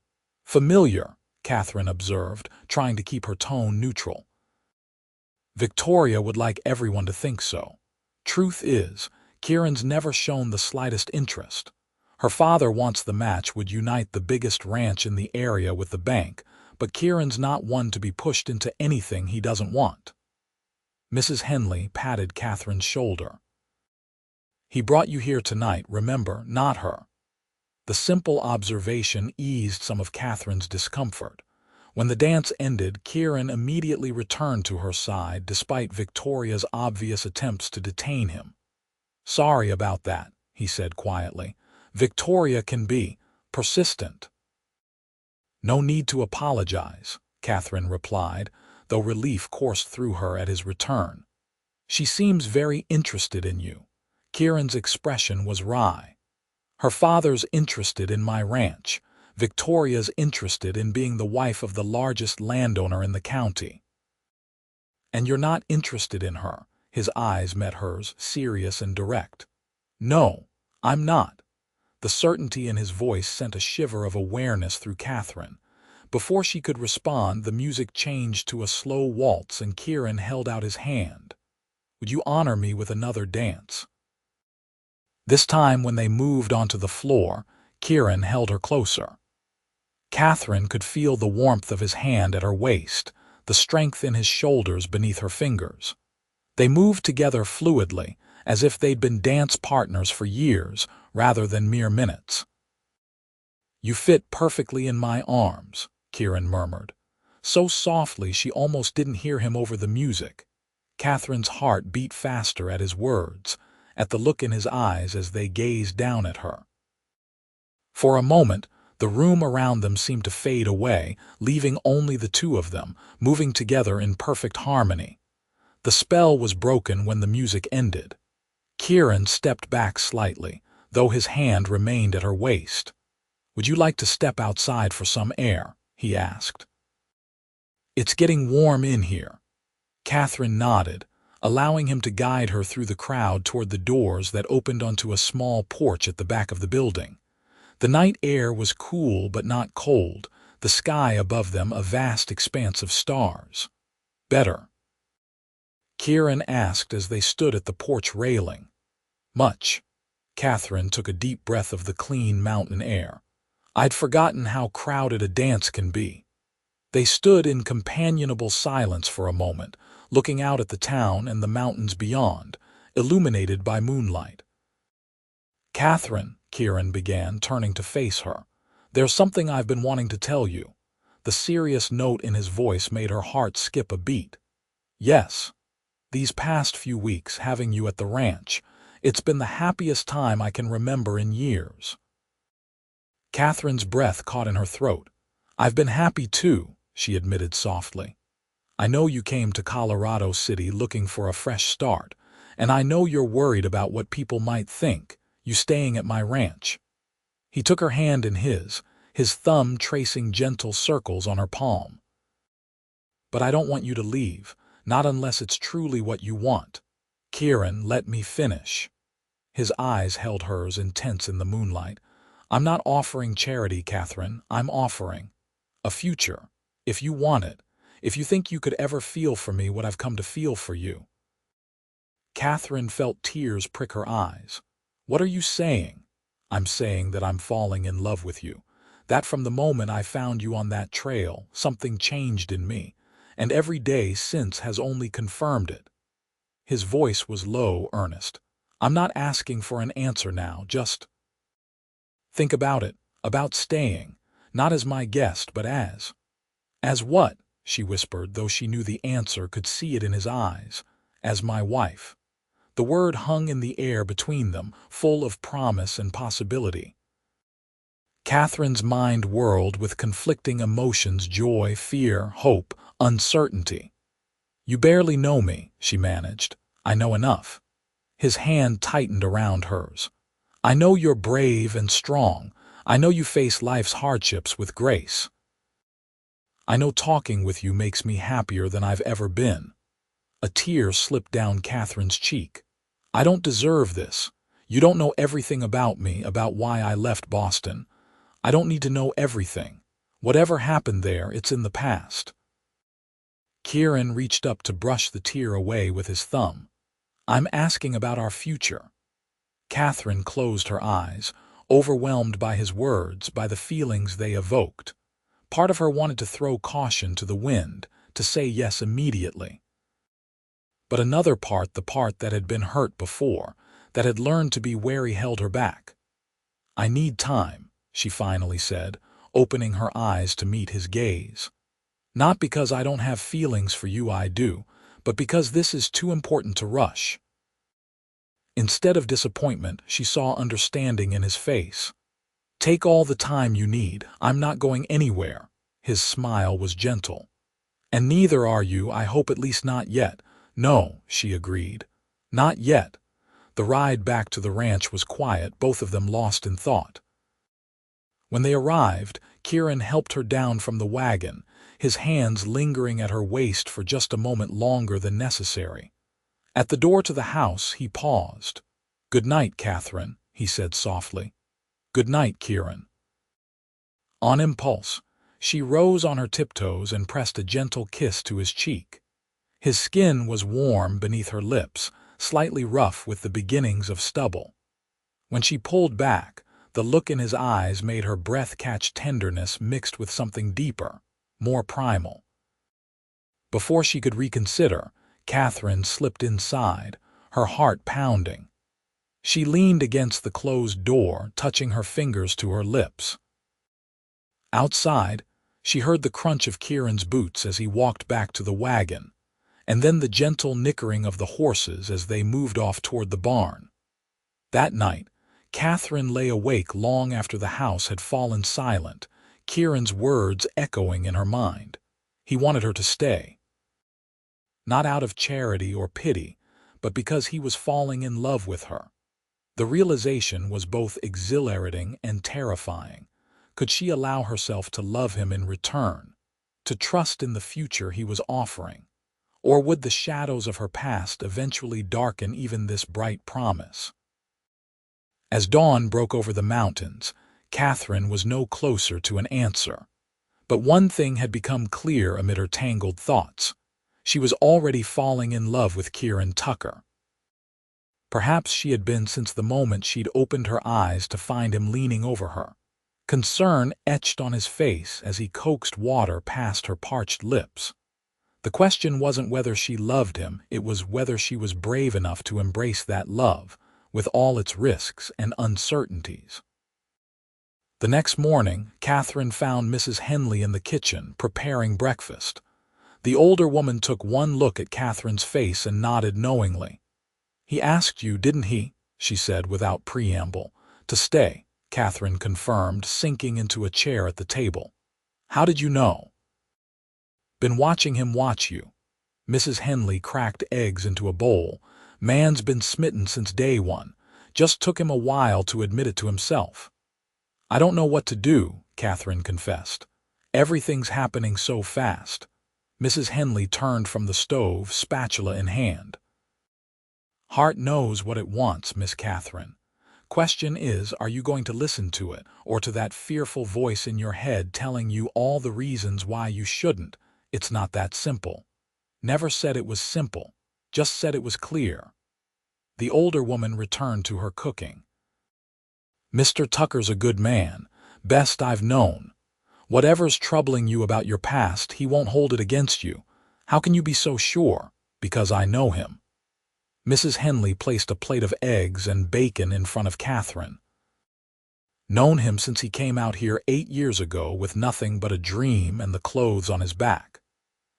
S1: familiar, Catherine observed, trying to keep her tone neutral. Victoria would like everyone to think so. Truth is, Kieran's never shown the slightest interest. Her father wants the match would unite the biggest ranch in the area with the bank, but Kieran's not one to be pushed into anything he doesn't want. Mrs. Henley patted Catherine's shoulder. He brought you here tonight, remember, not her. The simple observation eased some of Catherine's discomfort. When the dance ended, Kieran immediately returned to her side despite Victoria's obvious attempts to detain him. Sorry about that, he said quietly. Victoria can be persistent. No need to apologize, Catherine replied, though relief coursed through her at his return. She seems very interested in you. Kieran's expression was wry. Her father's interested in my ranch. Victoria's interested in being the wife of the largest landowner in the county. And you're not interested in her. His eyes met hers, serious and direct. No, I'm not. The certainty in his voice sent a shiver of awareness through Catherine. Before she could respond, the music changed to a slow waltz and Kieran held out his hand. Would you honor me with another dance?" This time, when they moved onto the floor, Kieran held her closer. Catherine could feel the warmth of his hand at her waist, the strength in his shoulders beneath her fingers. They moved together fluidly, as if they'd been dance partners for years rather than mere minutes. "You fit perfectly in my arms," Kieran murmured, so softly she almost didn't hear him over the music. Catherine's heart beat faster at his words, at the look in his eyes as they gazed down at her. For a moment, the room around them seemed to fade away, leaving only the two of them, moving together in perfect harmony. The spell was broken when the music ended. Kieran stepped back slightly, though his hand remained at her waist. "Would you like to step outside for some air?" he asked. "It's getting warm in here." Catherine nodded, allowing him to guide her through the crowd toward the doors that opened onto a small porch at the back of the building. The night air was cool but not cold, the sky above them a vast expanse of stars. "Better?" Kieran asked as they stood at the porch railing. "Much." Catherine took a deep breath of the clean mountain air. "I'd forgotten how crowded a dance can be." They stood in companionable silence for a moment, looking out at the town and the mountains beyond, illuminated by moonlight. "Catherine," Kieran began, turning to face her, "there's something I've been wanting to tell you." The serious note in his voice made her heart skip a beat. "Yes. These past few weeks, having you at the ranch, it's been the happiest time I can remember in years." Catherine's breath caught in her throat. "I've been happy too," she admitted softly. "I know you came to Colorado City looking for a fresh start, and I know you're worried about what people might think, you staying at my ranch." He took her hand in his thumb tracing gentle circles on her palm. "But I don't want you to leave, not unless it's truly what you want." "Kieran, let me finish." His eyes held hers intense in the moonlight. "I'm not offering charity, Catherine. I'm offering a future, if you want it, if you think you could ever feel for me what I've come to feel for you." Catherine felt tears prick her eyes. "What are you saying?" "I'm saying that I'm falling in love with you. That from the moment I found you on that trail, something changed in me, and every day since has only confirmed it." His voice was low, earnest. "I'm not asking for an answer now, just think about it, about staying, not as my guest, but as—" "As what?" she whispered, though she knew the answer, could see it in his eyes. "As my wife." The word hung in the air between them, full of promise and possibility. Catherine's mind whirled with conflicting emotions: joy, fear, hope, uncertainty. "You barely know me," she managed. "I know enough." His hand tightened around hers. "I know you're brave and strong. I know you face life's hardships with grace. I know talking with you makes me happier than I've ever been." A tear slipped down Catherine's cheek. "I don't deserve this. You don't know everything about me, about why I left Boston. I don't need to know everything. Whatever happened there, it's in the past." Kieran reached up to brush the tear away with his thumb. "I'm asking about our future." Catherine closed her eyes, overwhelmed by his words, by the feelings they evoked. Part of her wanted to throw caution to the wind, to say yes immediately. But another part, the part that had been hurt before, that had learned to be wary, held her back. "I need time," she finally said, opening her eyes to meet his gaze. "Not because I don't have feelings for you, I do, but because this is too important to rush." Instead of disappointment, she saw understanding in his face. "Take all the time you need. I'm not going anywhere." His smile was gentle. "And neither are you, I hope, at least not yet." "No," she agreed. "Not yet." The ride back to the ranch was quiet, both of them lost in thought. When they arrived, Kieran helped her down from the wagon, his hands lingering at her waist for just a moment longer than necessary. At the door to the house, he paused. "Good night, Catherine," he said softly. "Good night, Kieran." On impulse, she rose on her tiptoes and pressed a gentle kiss to his cheek. His skin was warm beneath her lips, slightly rough with the beginnings of stubble. When she pulled back, the look in his eyes made her breath catch tenderness mixed with something deeper, more primal. Before she could reconsider, Catherine slipped inside, her heart pounding. She leaned against the closed door, touching her fingers to her lips. Outside, she heard the crunch of Kieran's boots as he walked back to the wagon, and then the gentle nickering of the horses as they moved off toward the barn. That night, Catherine lay awake long after the house had fallen silent, Kieran's words echoing in her mind. He wanted her to stay. Not out of charity or pity, but because he was falling in love with her. The realization was both exhilarating and terrifying. Could she allow herself to love him in return, to trust in the future he was offering? Or would the shadows of her past eventually darken even this bright promise? As dawn broke over the mountains, Catherine was no closer to an answer. But one thing had become clear amid her tangled thoughts. She was already falling in love with Kieran Tucker. Perhaps she had been since the moment she'd opened her eyes to find him leaning over her. Concern etched on his face as he coaxed water past her parched lips. The question wasn't whether she loved him, it was whether she was brave enough to embrace that love, with all its risks and uncertainties. The next morning, Catherine found Mrs. Henley in the kitchen, preparing breakfast. The older woman took one look at Catherine's face and nodded knowingly. "He asked you, didn't he?" she said without preamble. "To stay," Catherine confirmed, sinking into a chair at the table. "How did you know?" "Been watching him watch you." Mrs. Henley cracked eggs into a bowl. "Man's been smitten since day one. Just took him a while to admit it to himself." "I don't know what to do," Catherine confessed. "Everything's happening so fast." Mrs. Henley turned from the stove, spatula in hand. "Heart knows what it wants, Miss Catherine. Question is, are you going to listen to it, or to that fearful voice in your head telling you all the reasons why you shouldn't? It's not that simple." "Never said it was simple. Just said it was clear." The older woman returned to her cooking. "Mr. Tucker's a good man, best I've known. Whatever's troubling you about your past, he won't hold it against you. How can you be so sure?" "Because I know him." Mrs. Henley placed a plate of eggs and bacon in front of Catherine. "Known him since he came out here 8 years ago with nothing but a dream and the clothes on his back.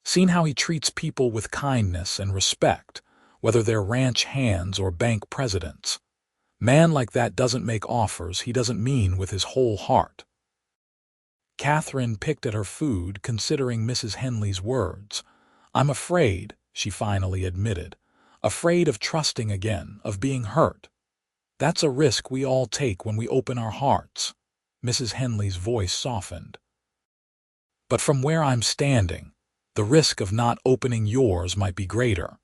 S1: Seen how he treats people with kindness and respect, whether they're ranch hands or bank presidents. Man like that doesn't make offers he doesn't mean with his whole heart." Catherine picked at her food, considering Mrs. Henley's words. "I'm afraid," she finally admitted. "Afraid of trusting again, of being hurt. That's a risk we all take when we open our hearts." Mrs. Henley's voice softened. "But from where I'm standing, the risk of not opening yours might be greater."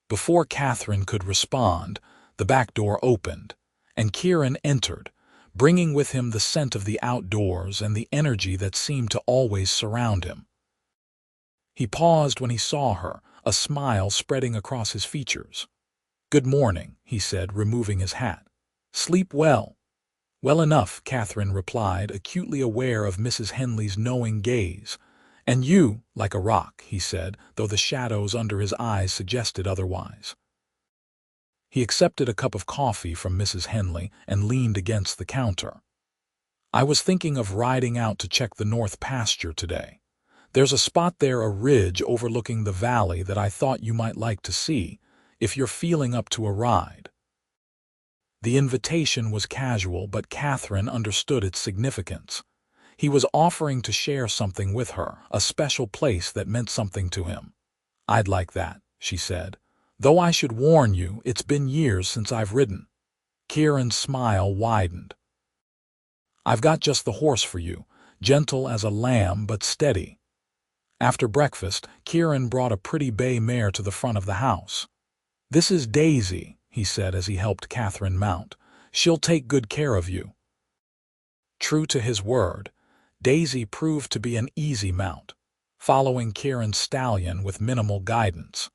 S1: Before Catherine could respond, the back door opened, and Kieran entered, bringing with him the scent of the outdoors and the energy that seemed to always surround him. He paused when he saw her, a smile spreading across his features. "Good morning," he said, removing his hat. "Sleep well?" "Well enough," Catherine replied, acutely aware of Mrs. Henley's knowing gaze. "And you, like a rock," he said, though the shadows under his eyes suggested otherwise. He accepted a cup of coffee from Mrs. Henley and leaned against the counter. "I was thinking of riding out to check the north pasture today. There's a spot there, a ridge overlooking the valley that I thought you might like to see, if you're feeling up to a ride." The invitation was casual, but Catherine understood its significance. He was offering to share something with her, a special place that meant something to him. "I'd like that," she said. "Though I should warn you, it's been years since I've ridden." Kieran's smile widened. "I've got just the horse for you, gentle as a lamb but steady." After breakfast, Kieran brought a pretty bay mare to the front of the house. "This is Daisy," he said as he helped Catherine mount. "She'll take good care of you." True to his word, Daisy proved to be an easy mount. following Kieran's stallion with minimal guidance.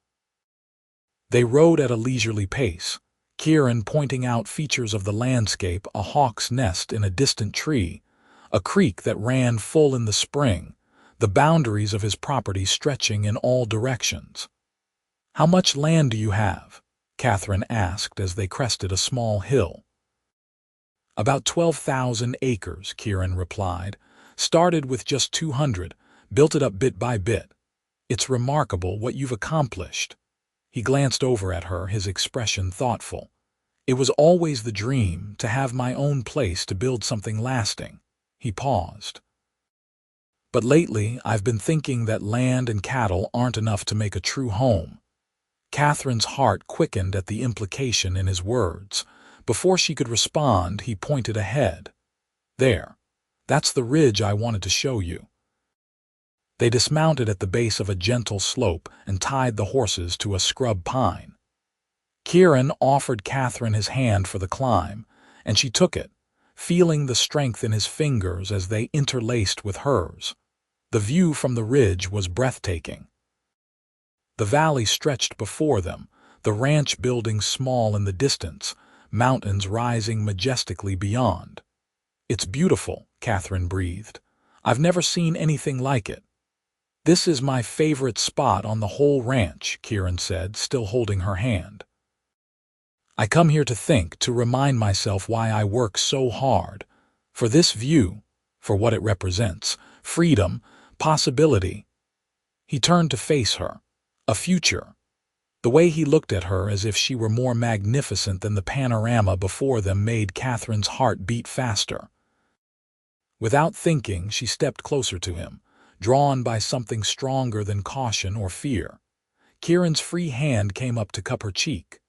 S1: They rode at a leisurely pace, Kieran pointing out features of the landscape, a hawk's nest in a distant tree, a creek that ran full in the spring, the boundaries of his property stretching in all directions. "How much land do you have?" Catherine asked as they crested a small hill. "About 12,000 acres, Kieran replied. "Started with just 200, built it up bit by bit. It's remarkable what you've accomplished." He glanced over at her, his expression thoughtful. "It was always the dream, to have my own place, to build something lasting." He paused. "But lately I've been thinking that land and cattle aren't enough to make a true home." Catherine's heart quickened at the implication in his words. Before she could respond, he pointed ahead. "There. That's the ridge I wanted to show you." They dismounted at the base of a gentle slope and tied the horses to a scrub pine. Kieran offered Catherine his hand for the climb, and she took it, feeling the strength in his fingers as they interlaced with hers. The view from the ridge was breathtaking. The valley stretched before them, the ranch buildings small in the distance, mountains rising majestically beyond. "It's beautiful," Catherine breathed. "I've never seen anything like it." "This is my favorite spot on the whole ranch," Kieran said, still holding her hand. "I come here to think, to remind myself why I work so hard. For this view, for what it represents, freedom, possibility." He turned to face her. A future. The way he looked at her, as if she were more magnificent than the panorama before them, made Catherine's heart beat faster. Without thinking, she stepped closer to him, drawn by something stronger than caution or fear. Kieran's free hand came up to cup her cheek.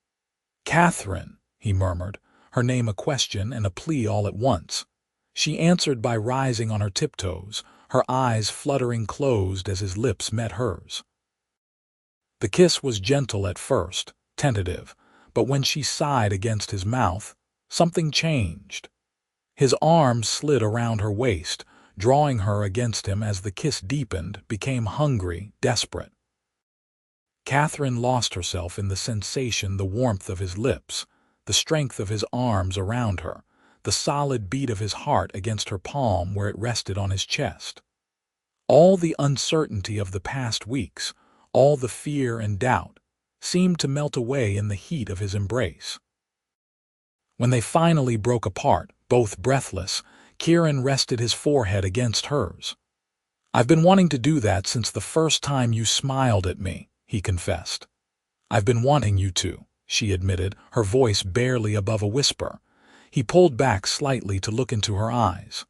S1: "Catherine," he murmured, her name a question and a plea all at once. She answered by rising on her tiptoes, her eyes fluttering closed as his lips met hers. The kiss was gentle at first, tentative, but when she sighed against his mouth, something changed. His arm slid around her waist, drawing her against him as the kiss deepened, became hungry, desperate. Catherine lost herself in the sensation, the warmth of his lips, the strength of his arms around her, the solid beat of his heart against her palm where it rested on his chest. All the uncertainty of the past weeks, all the fear and doubt, seemed to melt away in the heat of his embrace. When they finally broke apart, both breathless, Kieran rested his forehead against hers. "I've been wanting to do that since the first time you smiled at me," he confessed. "I've been wanting you to," she admitted, her voice barely above a whisper. He pulled back slightly to look into her eyes.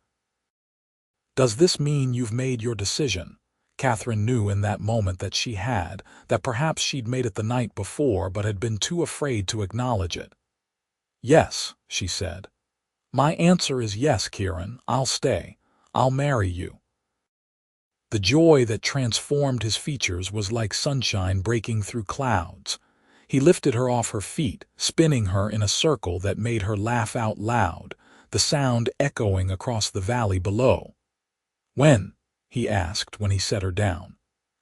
S1: "Does this mean you've made your decision?" Catherine knew in that moment that she had, that perhaps she'd made it the night before but had been too afraid to acknowledge it. "Yes," she said. "My answer is yes, Kieran. I'll stay. I'll marry you." The joy that transformed his features was like sunshine breaking through clouds. He lifted her off her feet, spinning her in a circle that made her laugh out loud, the sound echoing across the valley below. "When?" he asked when he set her down.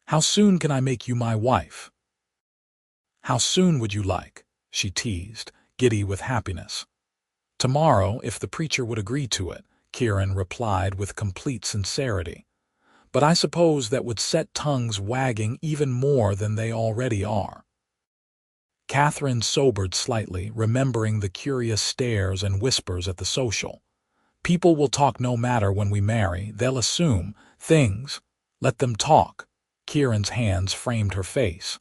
S1: "How soon can I make you my wife?" "How soon would you like?" she teased, giddy with happiness. "Tomorrow, if the preacher would agree to it," Kieran replied with complete sincerity. "But I suppose that would set tongues wagging even more than they already are." Catherine sobered slightly, remembering the curious stares and whispers at the social. "People will talk no matter when we marry. They'll assume things. Let them talk." Kieran's hands framed her face.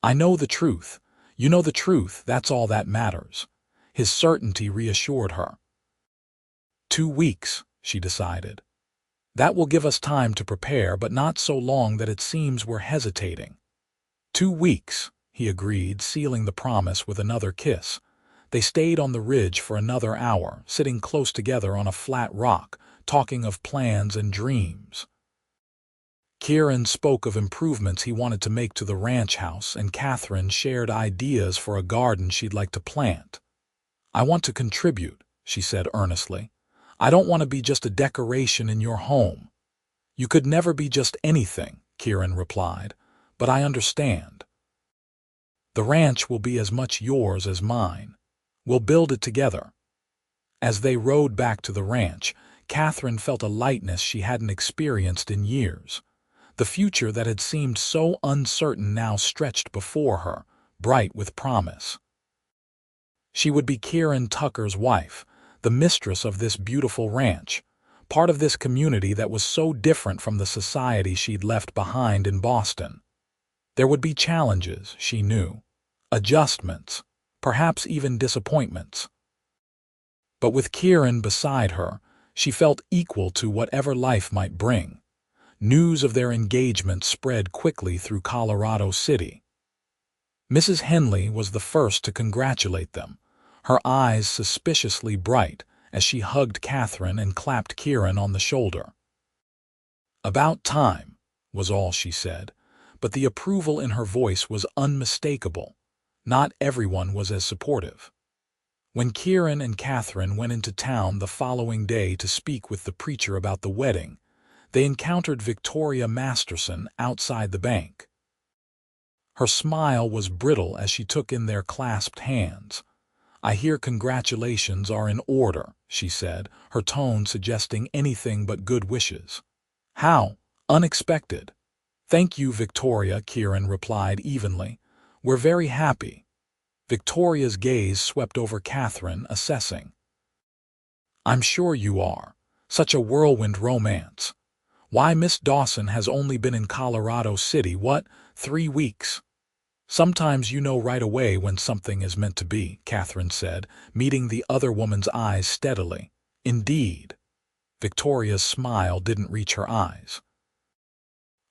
S1: "I know the truth. You know the truth. That's all that matters." His certainty reassured her. 2 weeks, she decided. "That will give us time to prepare, but not so long that it seems we're hesitating." 2 weeks, he agreed, sealing the promise with another kiss. They stayed on the ridge for another hour, sitting close together on a flat rock, talking of plans and dreams. Kieran spoke of improvements he wanted to make to the ranch house, and Catherine shared ideas for a garden she'd like to plant. "I want to contribute," she said earnestly. "I don't want to be just a decoration in your home." "You could never be just anything," Kieran replied, "but I understand. The ranch will be as much yours as mine. We'll build it together." As they rode back to the ranch, Catherine felt a lightness she hadn't experienced in years. The future that had seemed so uncertain now stretched before her, bright with promise. She would be Kieran Tucker's wife, the mistress of this beautiful ranch, part of this community that was so different from the society she'd left behind in Boston. There would be challenges, she knew, adjustments, perhaps even disappointments. But with Kieran beside her, she felt equal to whatever life might bring. News of their engagement spread quickly through Colorado City. Mrs. Henley was the first to congratulate them, her eyes suspiciously bright as she hugged Catherine and clapped Kieran on the shoulder. "About time," was all she said, but the approval in her voice was unmistakable. Not everyone was as supportive. When Kieran and Catherine went into town the following day to speak with the preacher about the wedding, they encountered Victoria Masterson outside the bank. Her smile was brittle as she took in their clasped hands. "I hear congratulations are in order," she said, her tone suggesting anything but good wishes. "How unexpected." "Thank you, Victoria," Kieran replied evenly. "We're very happy." Victoria's gaze swept over Catherine, assessing. "I'm sure you are. Such a whirlwind romance. Why, Miss Dawson has only been in Colorado City, 3 weeks?" "Sometimes you know right away when something is meant to be," Catherine said, meeting the other woman's eyes steadily. "Indeed." Victoria's smile didn't reach her eyes.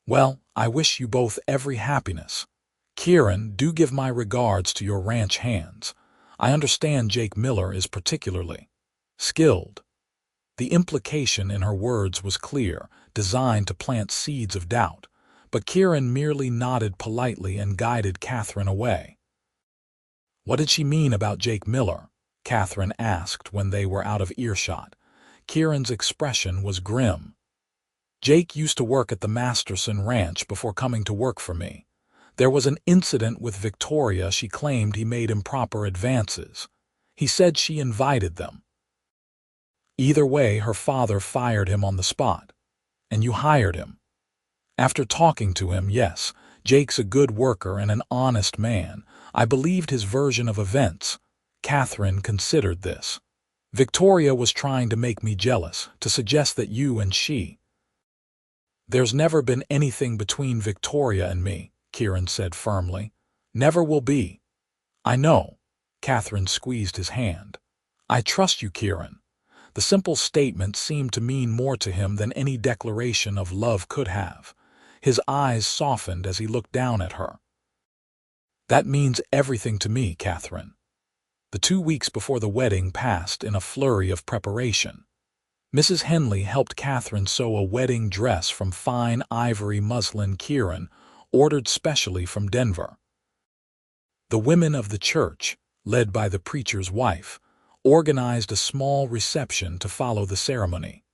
S1: "Well, I wish you both every happiness. Kieran, do give my regards to your ranch hands. I understand Jake Miller is particularly skilled." The implication in her words was clear, designed to plant seeds of doubt, but Kieran merely nodded politely and guided Catherine away. "What did she mean about Jake Miller?" Catherine asked when they were out of earshot. Kieran's expression was grim. "Jake used to work at the Masterson Ranch before coming to work for me. There was an incident with Victoria. She claimed he made improper advances. He said she invited them. Either way, her father fired him on the spot. And you hired him." "After talking to him, yes. Jake's a good worker and an honest man. I believed his version of events." Catherine considered this. "Victoria was trying to make me jealous, to suggest that you and she—" "There's never been anything between Victoria and me," Kieran said firmly. "Never will be." "I know." Catherine squeezed his hand. "I trust you, Kieran." The simple statement seemed to mean more to him than any declaration of love could have. His eyes softened as he looked down at her. "That means everything to me, Catherine." The 2 weeks before the wedding passed in a flurry of preparation. Mrs. Henley helped Catherine sew a wedding dress from fine ivory muslin Kieran ordered specially from Denver. The women of the church, led by the preacher's wife, organized a small reception to follow the ceremony.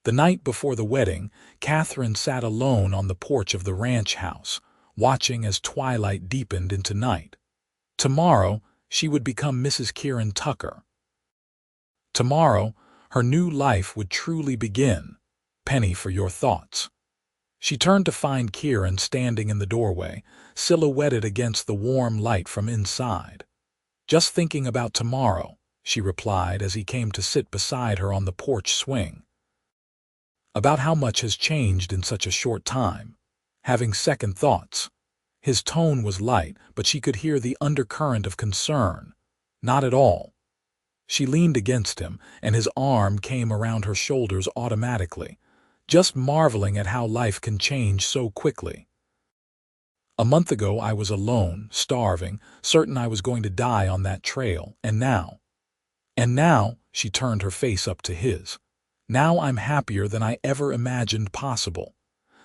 S1: The night before the wedding, Catherine sat alone on the porch of the ranch house, watching as twilight deepened into night. Tomorrow, she would become Mrs. Kieran Tucker. Tomorrow, her new life would truly begin. "Penny, for your thoughts." She turned to find Kieran standing in the doorway, silhouetted against the warm light from inside. "Just thinking about tomorrow," she replied as he came to sit beside her on the porch swing. "About how much has changed in such a short time. Having second thoughts." His tone was light, but she could hear the undercurrent of concern. "Not at all." She leaned against him, and his arm came around her shoulders automatically, just marveling at how life can change so quickly. "A month ago I was alone, starving, certain I was going to die on that trail, and now—" "And now," she turned her face up to his, "now I'm happier than I ever imagined possible."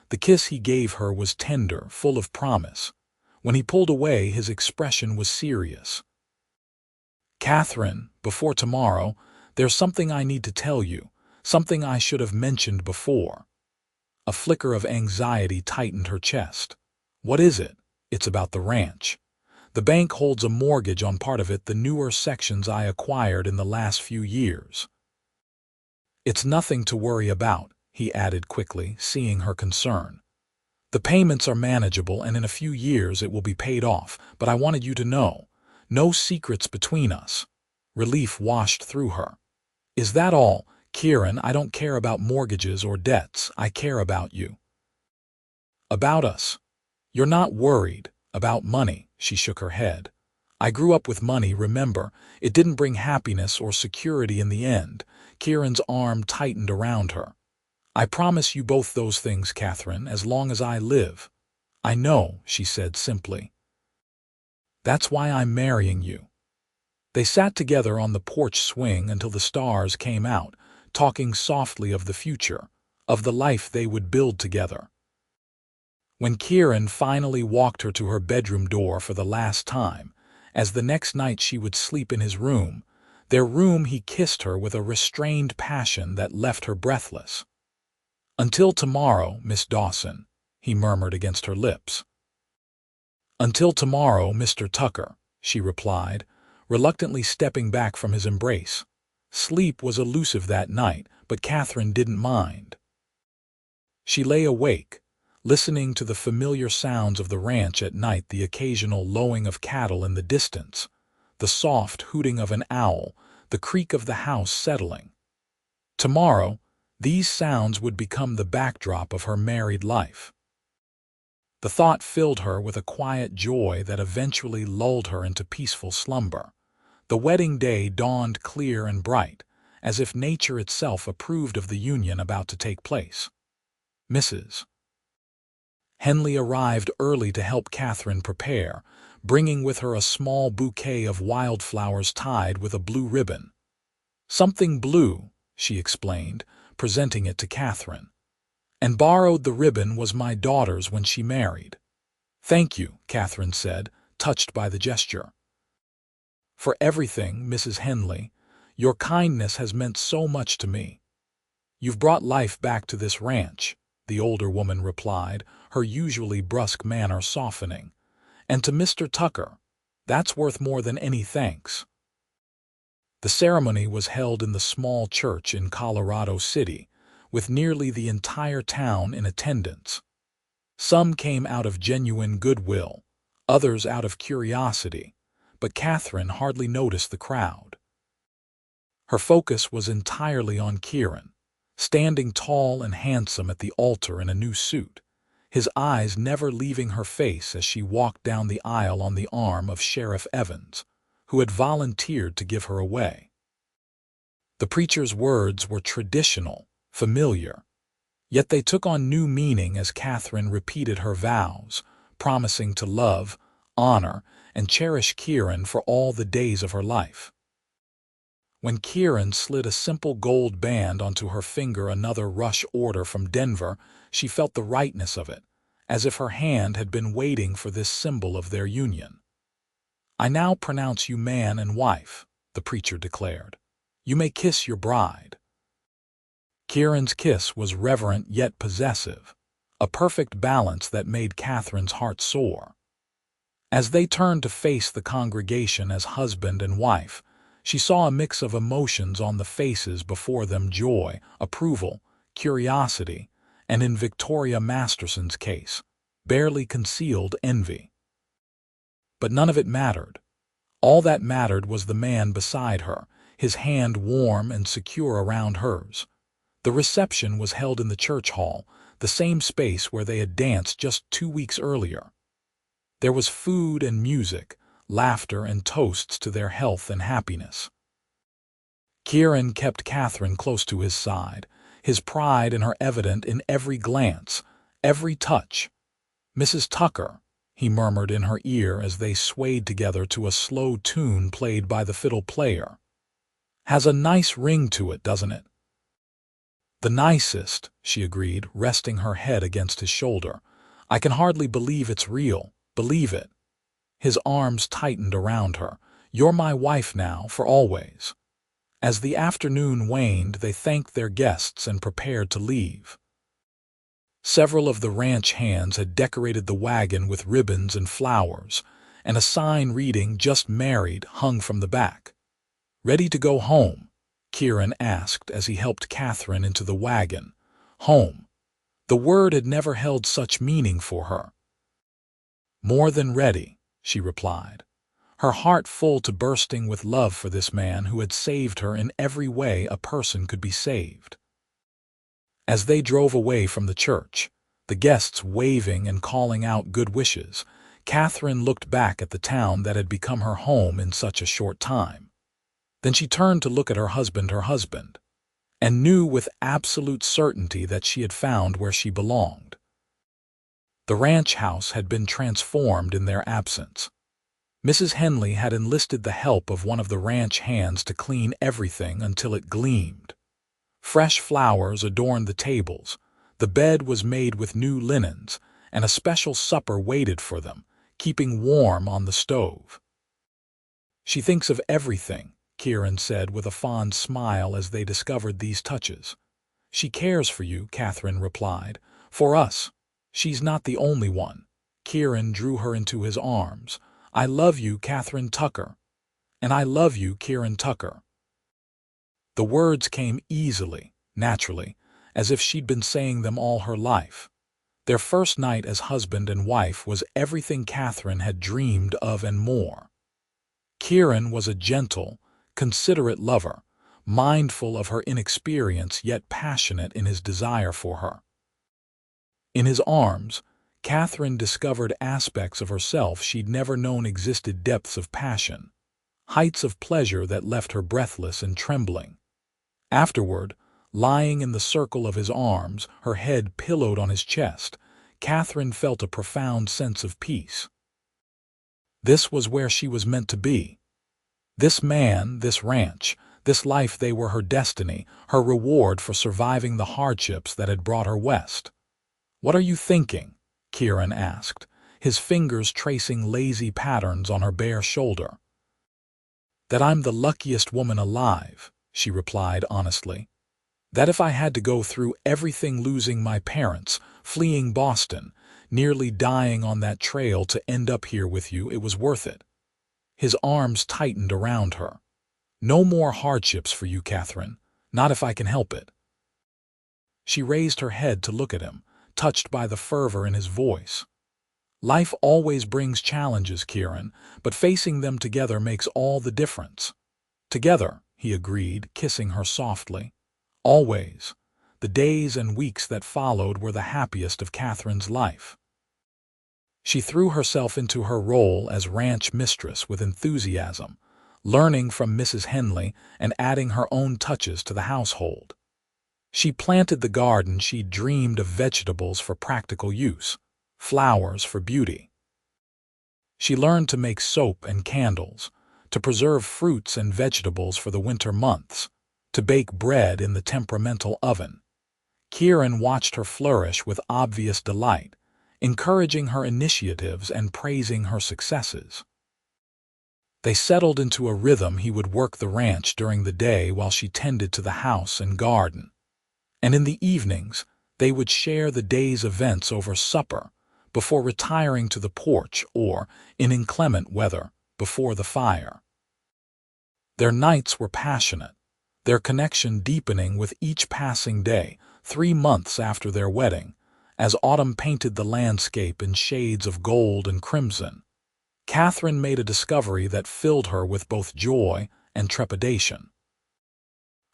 S1: The kiss he gave her was tender, full of promise. When he pulled away, his expression was serious. "Catherine, before tomorrow, there's something I need to tell you, something I should have mentioned before." A flicker of anxiety tightened her chest. "What is it?" "It's about the ranch. The bank holds a mortgage on part of it, the newer sections I acquired in the last few years." "It's nothing to worry about," he added quickly, seeing her concern. "The payments are manageable, and in a few years it will be paid off, but I wanted you to know. No secrets between us." Relief washed through her. "Is that all? Kieran, I don't care about mortgages or debts. I care about you." "About us? You're not worried about money?" She shook her head. "I grew up with money, remember? It didn't bring happiness or security in the end." Kieran's arm tightened around her. "I promise you both those things, Catherine, as long as I live." "I know," she said simply. "That's why I'm marrying you." They sat together on the porch swing until the stars came out, talking softly of the future, of the life they would build together. When Kieran finally walked her to her bedroom door for the last time, as the next night she would sleep in his room, their room, he kissed her with a restrained passion that left her breathless. "Until tomorrow, Miss Dawson," he murmured against her lips. "Until tomorrow, Mr. Tucker," she replied, reluctantly stepping back from his embrace. Sleep was elusive that night, but Catherine didn't mind. She lay awake, listening to the familiar sounds of the ranch at night, the occasional lowing of cattle in the distance, the soft hooting of an owl, the creak of the house settling. Tomorrow, these sounds would become the backdrop of her married life. The thought filled her with a quiet joy that eventually lulled her into peaceful slumber. The wedding day dawned clear and bright, as if nature itself approved of the union about to take place. Mrs. Henley arrived early to help Catherine prepare, bringing with her a small bouquet of wildflowers tied with a blue ribbon. "Something blue," she explained, presenting it to Catherine. "And borrowed the ribbon was my daughter's when she married." "Thank you," Catherine said, touched by the gesture. "For everything, Mrs. Henley. Your kindness has meant so much to me." "You've brought life back to this ranch," the older woman replied, her usually brusque manner softening. "And to Mr. Tucker, that's worth more than any thanks." The ceremony was held in the small church in Colorado City, with nearly the entire town in attendance. Some came out of genuine goodwill, others out of curiosity, but Catherine hardly noticed the crowd. Her focus was entirely on Kieran, standing tall and handsome at the altar in a new suit, his eyes never leaving her face as she walked down the aisle on the arm of Sheriff Evans, who had volunteered to give her away. The preacher's words were traditional, familiar, yet they took on new meaning as Catherine repeated her vows, promising to love, honor, and cherish Kieran for all the days of her life. When Kieran slid a simple gold band onto her finger, another rush order from Denver, she felt the rightness of it, as if her hand had been waiting for this symbol of their union. "I now pronounce you man and wife," the preacher declared. "You may kiss your bride." Kieran's kiss was reverent yet possessive, a perfect balance that made Catherine's heart soar. As they turned to face the congregation as husband and wife, she saw a mix of emotions on the faces before them: joy, approval, curiosity, and in Victoria Masterson's case, barely concealed envy. But none of it mattered. All that mattered was the man beside her, his hand warm and secure around hers. The reception was held in the church hall, the same space where they had danced just 2 weeks earlier. There was food and music, laughter and toasts to their health and happiness. Kieran kept Catherine close to his side, his pride in her evident in every glance, every touch. "Mrs. Tucker," he murmured in her ear as they swayed together to a slow tune played by the fiddle player. "Has a nice ring to it, doesn't it?" "The nicest," she agreed, resting her head against his shoulder. "I can hardly believe it's real. Believe it." His arms tightened around her. "You're my wife now, for always." As the afternoon waned, they thanked their guests and prepared to leave. Several of the ranch hands had decorated the wagon with ribbons and flowers, and a sign reading "Just Married" hung from the back. "Ready to go home?" Kieran asked as he helped Catherine into the wagon. Home. The word had never held such meaning for her. "More than ready," she replied, her heart full to bursting with love for this man who had saved her in every way a person could be saved. As they drove away from the church, the guests waving and calling out good wishes, Catherine looked back at the town that had become her home in such a short time. Then she turned to look at her husband, and knew with absolute certainty that she had found where she belonged. The ranch house had been transformed in their absence. Mrs. Henley had enlisted the help of one of the ranch hands to clean everything until it gleamed. Fresh flowers adorned the tables, the bed was made with new linens, and a special supper waited for them, keeping warm on the stove. "She thinks of everything," Kieran said with a fond smile as they discovered these touches. "She cares for you," Catherine replied. "For us. She's not the only one." Kieran drew her into his arms. "I love you, Kieran Tucker." "And I love you, Kieran Tucker." The words came easily, naturally, as if she'd been saying them all her life. Their first night as husband and wife was everything Catherine had dreamed of and more. Kieran was a gentle, considerate lover, mindful of her inexperience yet passionate in his desire for her. In his arms, Catherine discovered aspects of herself she'd never known existed, depths of passion, heights of pleasure that left her breathless and trembling. Afterward, lying in the circle of his arms, her head pillowed on his chest, Catherine felt a profound sense of peace. This was where she was meant to be. This man, this ranch, this life, they were her destiny, her reward for surviving the hardships that had brought her west. "What are you thinking?" Kieran asked, his fingers tracing lazy patterns on her bare shoulder. "That I'm the luckiest woman alive," she replied honestly. "That if I had to go through everything, losing my parents, fleeing Boston, nearly dying on that trail to end up here with you, it was worth it." His arms tightened around her. "No more hardships for you, Catherine. Not if I can help it." She raised her head to look at him, touched by the fervor in his voice. "Life always brings challenges, Kieran, but facing them together makes all the difference." "Together," he agreed, kissing her softly. "Always." The days and weeks that followed were the happiest of Catherine's life. She threw herself into her role as ranch mistress with enthusiasm, learning from Mrs. Henley and adding her own touches to the household. She planted the garden she'd dreamed of, vegetables for practical use, flowers for beauty. She learned to make soap and candles, to preserve fruits and vegetables for the winter months, to bake bread in the temperamental oven. Kieran watched her flourish with obvious delight, encouraging her initiatives and praising her successes. They settled into a rhythm. He would work the ranch during the day while she tended to the house and garden. And in the evenings, they would share the day's events over supper, before retiring to the porch or, in inclement weather, before the fire. Their nights were passionate, their connection deepening with each passing day. 3 months after their wedding, as autumn painted the landscape in shades of gold and crimson, Catherine made a discovery that filled her with both joy and trepidation.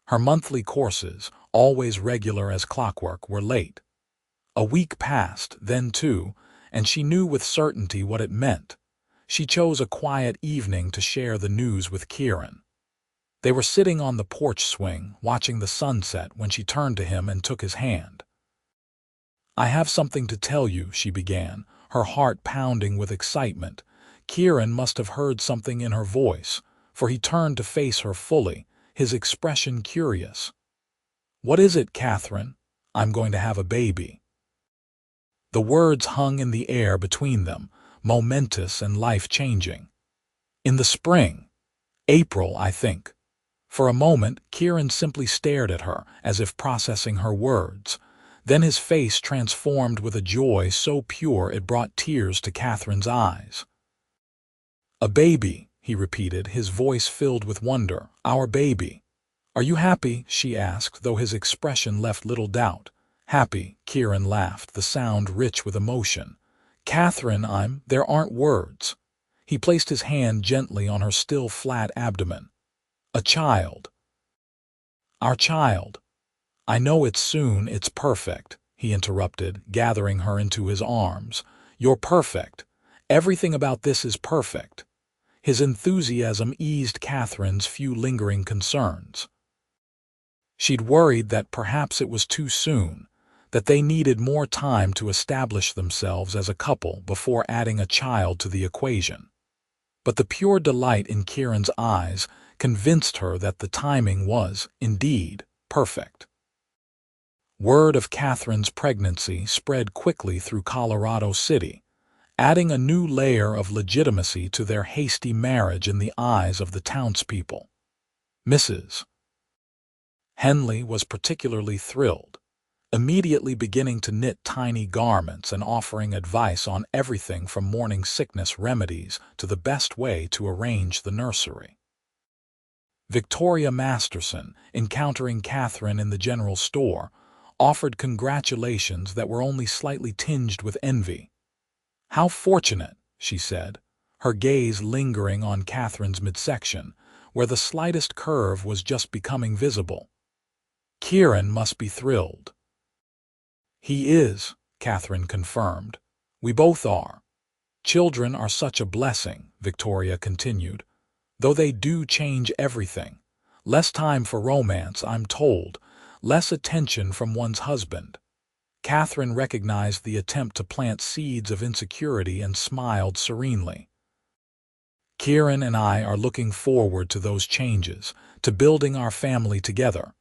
S1: Her monthly courses, always regular as clockwork, were late. A week passed, then 2, and she knew with certainty what it meant. She chose a quiet evening to share the news with Kieran. They were sitting on the porch swing, watching the sunset, when she turned to him and took his hand. "I have something to tell you," she began, her heart pounding with excitement. Kieran must have heard something in her voice, for he turned to face her fully, his expression curious. "What is it, Catherine?" "I'm going to have a baby." The words hung in the air between them, momentous and life-changing. "In the spring. April, I think." For a moment, Kieran simply stared at her, as if processing her words. Then his face transformed with a joy so pure it brought tears to Catherine's eyes. "A baby," he repeated, his voice filled with wonder. "Our baby." "Are you happy?" she asked, though his expression left little doubt. "Happy," Kieran laughed, the sound rich with emotion. "Catherine, there aren't words." He placed his hand gently on her still flat abdomen. "A child. Our child." "I know it's soon, it's perfect," he interrupted, gathering her into his arms. "You're perfect. Everything about this is perfect." His enthusiasm eased Catherine's few lingering concerns. She'd worried that perhaps it was too soon, that they needed more time to establish themselves as a couple before adding a child to the equation. But the pure delight in Kieran's eyes convinced her that the timing was, indeed, perfect. Word of Catherine's pregnancy spread quickly through Colorado City, adding a new layer of legitimacy to their hasty marriage in the eyes of the townspeople. Mrs. Henley was particularly thrilled, immediately beginning to knit tiny garments and offering advice on everything from morning sickness remedies to the best way to arrange the nursery. Victoria Masterson, encountering Catherine in the general store, offered congratulations that were only slightly tinged with envy. "How fortunate," she said, her gaze lingering on Catherine's midsection, where the slightest curve was just becoming visible. "Kieran must be thrilled." "He is," Catherine confirmed. "We both are." "Children are such a blessing," Victoria continued, "though they do change everything. Less time for romance, I'm told, less attention from one's husband." Catherine recognized the attempt to plant seeds of insecurity and smiled serenely. "Kieran and I are looking forward to those changes, to building our family together."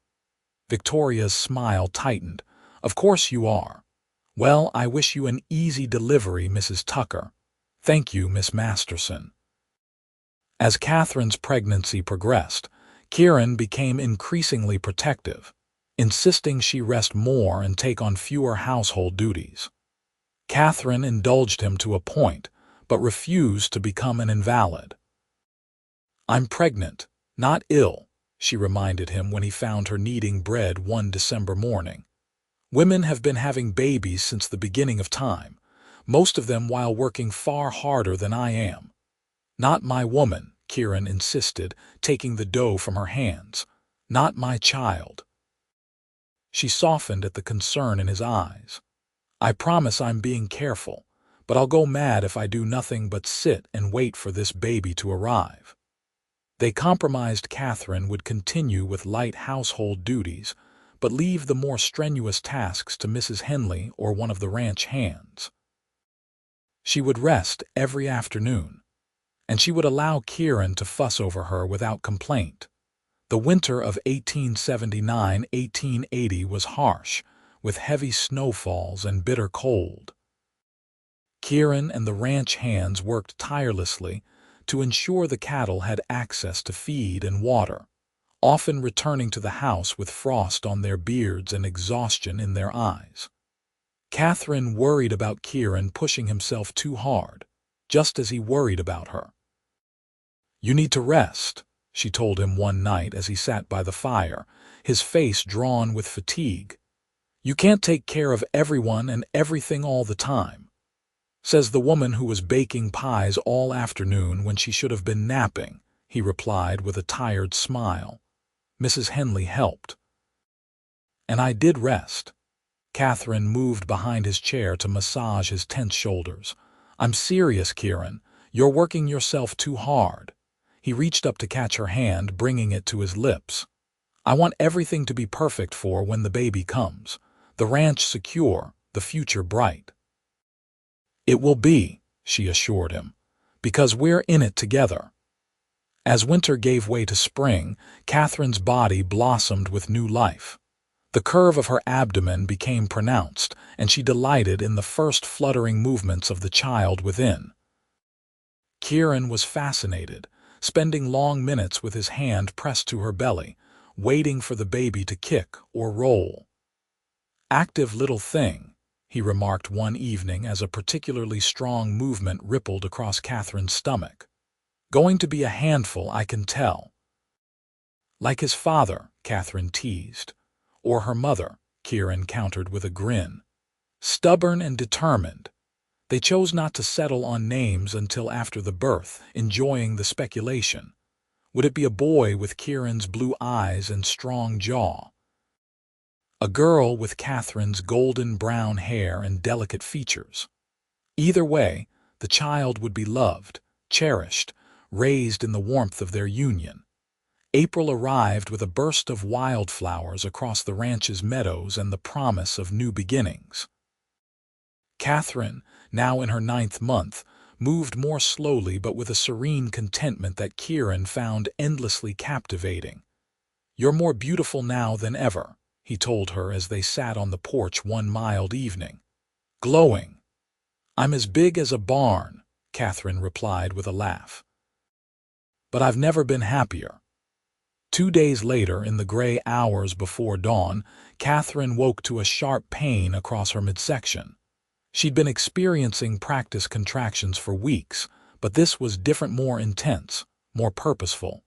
S1: Victoria's smile tightened. "Of course you are. Well, I wish you an easy delivery, Mrs. Tucker." "Thank you, Miss Masterson." As Catherine's pregnancy progressed, Kieran became increasingly protective, insisting she rest more and take on fewer household duties. Catherine indulged him to a point, but refused to become an invalid. "I'm pregnant, not ill," she reminded him when he found her kneading bread one December morning. "Women have been having babies since the beginning of time, most of them while working far harder than I am." "Not my woman," Kieran insisted, taking the dough from her hands. "Not my child." She softened at the concern in his eyes. "I promise I'm being careful, but I'll go mad if I do nothing but sit and wait for this baby to arrive." They compromised Catherine would continue with light household duties, but leave the more strenuous tasks to Mrs. Henley or one of the ranch hands. She would rest every afternoon, and she would allow Kieran to fuss over her without complaint. The winter of 1879-1880 was harsh, with heavy snowfalls and bitter cold. Kieran and the ranch hands worked tirelessly to ensure the cattle had access to feed and water, often returning to the house with frost on their beards and exhaustion in their eyes. Catherine worried about Kieran pushing himself too hard, just as he worried about her. "You need to rest," she told him one night as he sat by the fire, his face drawn with fatigue. "You can't take care of everyone and everything all the time," says the woman who was baking pies all afternoon when she should have been napping, he replied with a tired smile. Mrs. Henley helped. "And I did rest." Catherine moved behind his chair to massage his tense shoulders. "I'm serious, Kieran. You're working yourself too hard." He reached up to catch her hand, bringing it to his lips. "I want everything to be perfect for when the baby comes. The ranch secure, the future bright." "It will be," she assured him, "because we're in it together." As winter gave way to spring, Catherine's body blossomed with new life. The curve of her abdomen became pronounced, and she delighted in the first fluttering movements of the child within. Kieran was fascinated, spending long minutes with his hand pressed to her belly, waiting for the baby to kick or roll. "Active little thing," he remarked one evening as a particularly strong movement rippled across Catherine's stomach. "Going to be a handful, I can tell." "Like his father," Catherine teased. "Or her mother," Kieran countered with a grin. "Stubborn and determined. They chose not to settle on names until after the birth, enjoying the speculation. Would it be a boy with Kieran's blue eyes and strong jaw? A girl with Catherine's golden brown hair and delicate features? Either way, the child would be loved, cherished, raised in the warmth of their union. April arrived with a burst of wildflowers across the ranch's meadows and the promise of new beginnings. Catherine, now in her 9th month, moved more slowly but with a serene contentment that Kieran found endlessly captivating. "You're more beautiful now than ever," he told her as they sat on the porch one mild evening. "Glowing." "I'm as big as a barn," Catherine replied with a laugh. "But I've never been happier." 2 days later, in the gray hours before dawn, Catherine woke to a sharp pain across her midsection. She'd been experiencing practice contractions for weeks, but this was different, more intense, more purposeful.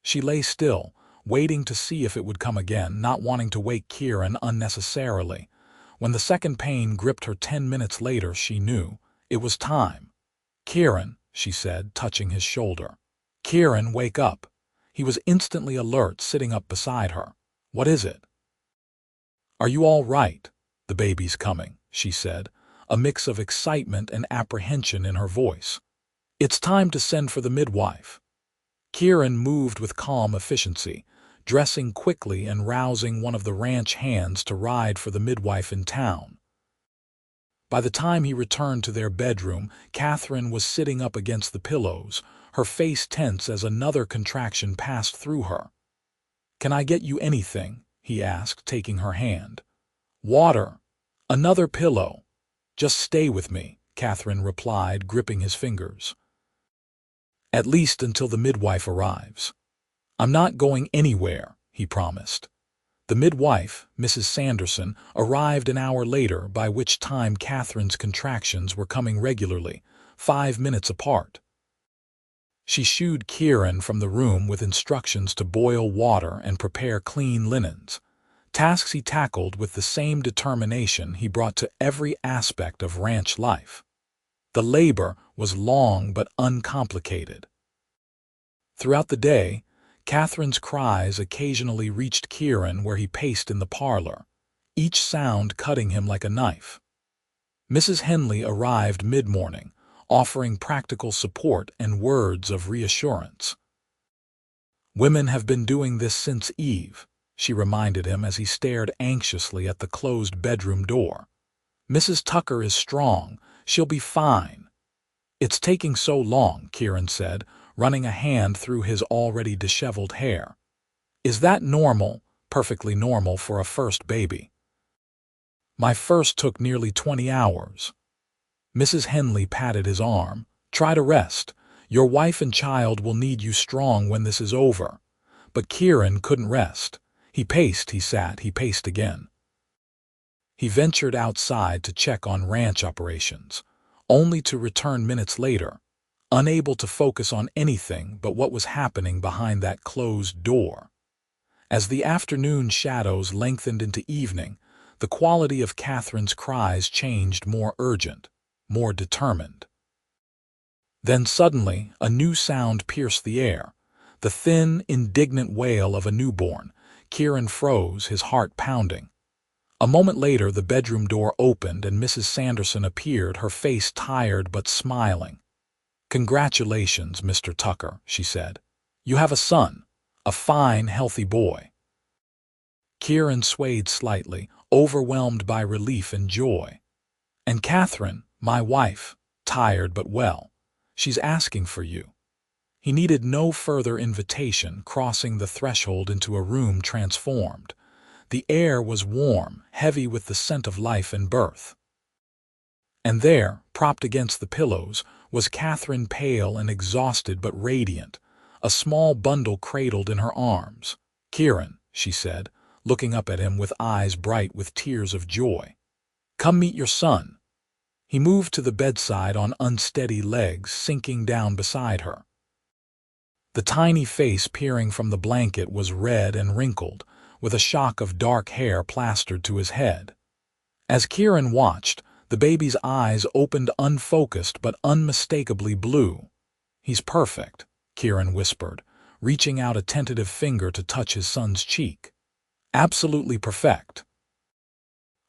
S1: She lay still, waiting to see if it would come again, not wanting to wake Kieran unnecessarily. When the second pain gripped her 10 minutes later, she knew it was time. "Kieran," she said, touching his shoulder. "Kieran, wake up." He was instantly alert, sitting up beside her. "What is it?" "Are you all right? The baby's coming," she said, a mix of excitement and apprehension in her voice. "It's time to send for the midwife." Kieran moved with calm efficiency, dressing quickly and rousing one of the ranch hands to ride for the midwife in town. By the time he returned to their bedroom, Catherine was sitting up against the pillows, her face tense as another contraction passed through her. "Can I get you anything?" he asked, taking her hand. "Water. Another pillow. Just stay with me," Catherine replied, gripping his fingers. "At least until the midwife arrives." "I'm not going anywhere," he promised. The midwife, Mrs. Sanderson, arrived an hour later, by which time Catherine's contractions were coming regularly, 5 minutes apart. She shooed Kieran from the room with instructions to boil water and prepare clean linens, tasks he tackled with the same determination he brought to every aspect of ranch life. The labor was long but uncomplicated. Throughout the day, Catherine's cries occasionally reached Kieran where he paced in the parlor, each sound cutting him like a knife. Mrs. Henley arrived mid-morning, offering practical support and words of reassurance. "Women have been doing this since Eve," she reminded him as he stared anxiously at the closed bedroom door. "Mrs. Tucker is strong. She'll be fine." "It's taking so long," Kieran said, running a hand through his already disheveled hair. "Is that normal?" "Perfectly normal for a first baby." "My first took nearly 20 hours. Mrs. Henley patted his arm. "Try to rest. Your wife and child will need you strong when this is over." But Kieran couldn't rest. He paced, he sat, he paced again. He ventured outside to check on ranch operations, only to return minutes later, unable to focus on anything but what was happening behind that closed door. As the afternoon shadows lengthened into evening, the quality of Catherine's cries changed, more urgent, more determined. Then suddenly a new sound pierced the air, the thin, indignant wail of a newborn. Kieran froze, his heart pounding. A moment later, the bedroom door opened and Mrs. Sanderson appeared, her face tired but smiling. "Congratulations, Mr. Tucker," she said. "You have a son, a fine, healthy boy." Kieran swayed slightly, overwhelmed by relief and joy. "And Catherine, my wife, tired but well. She's asking for you." He needed no further invitation, crossing the threshold into a room transformed. The air was warm, heavy with the scent of life and birth. And there, propped against the pillows, was Catherine, pale and exhausted but radiant, a small bundle cradled in her arms. "Kieran," she said, looking up at him with eyes bright with tears of joy. "Come meet your son." He moved to the bedside on unsteady legs, sinking down beside her. The tiny face peering from the blanket was red and wrinkled, with a shock of dark hair plastered to his head. As Kieran watched, the baby's eyes opened unfocused but unmistakably blue. "He's perfect," Kieran whispered, reaching out a tentative finger to touch his son's cheek. "Absolutely perfect."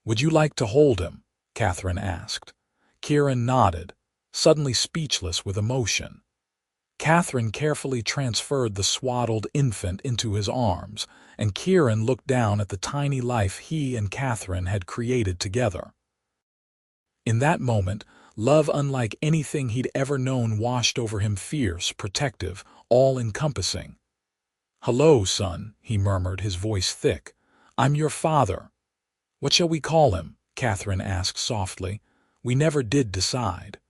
S1: "Would you like to hold him?" Catherine asked. Kieran nodded, suddenly speechless with emotion. Catherine carefully transferred the swaddled infant into his arms, and Kieran looked down at the tiny life he and Catherine had created together. In that moment, love unlike anything he'd ever known washed over him, fierce, protective, all-encompassing. "Hello, son," he murmured, his voice thick. "I'm your father." "What shall we call him?" Catherine asked softly. "We never did decide."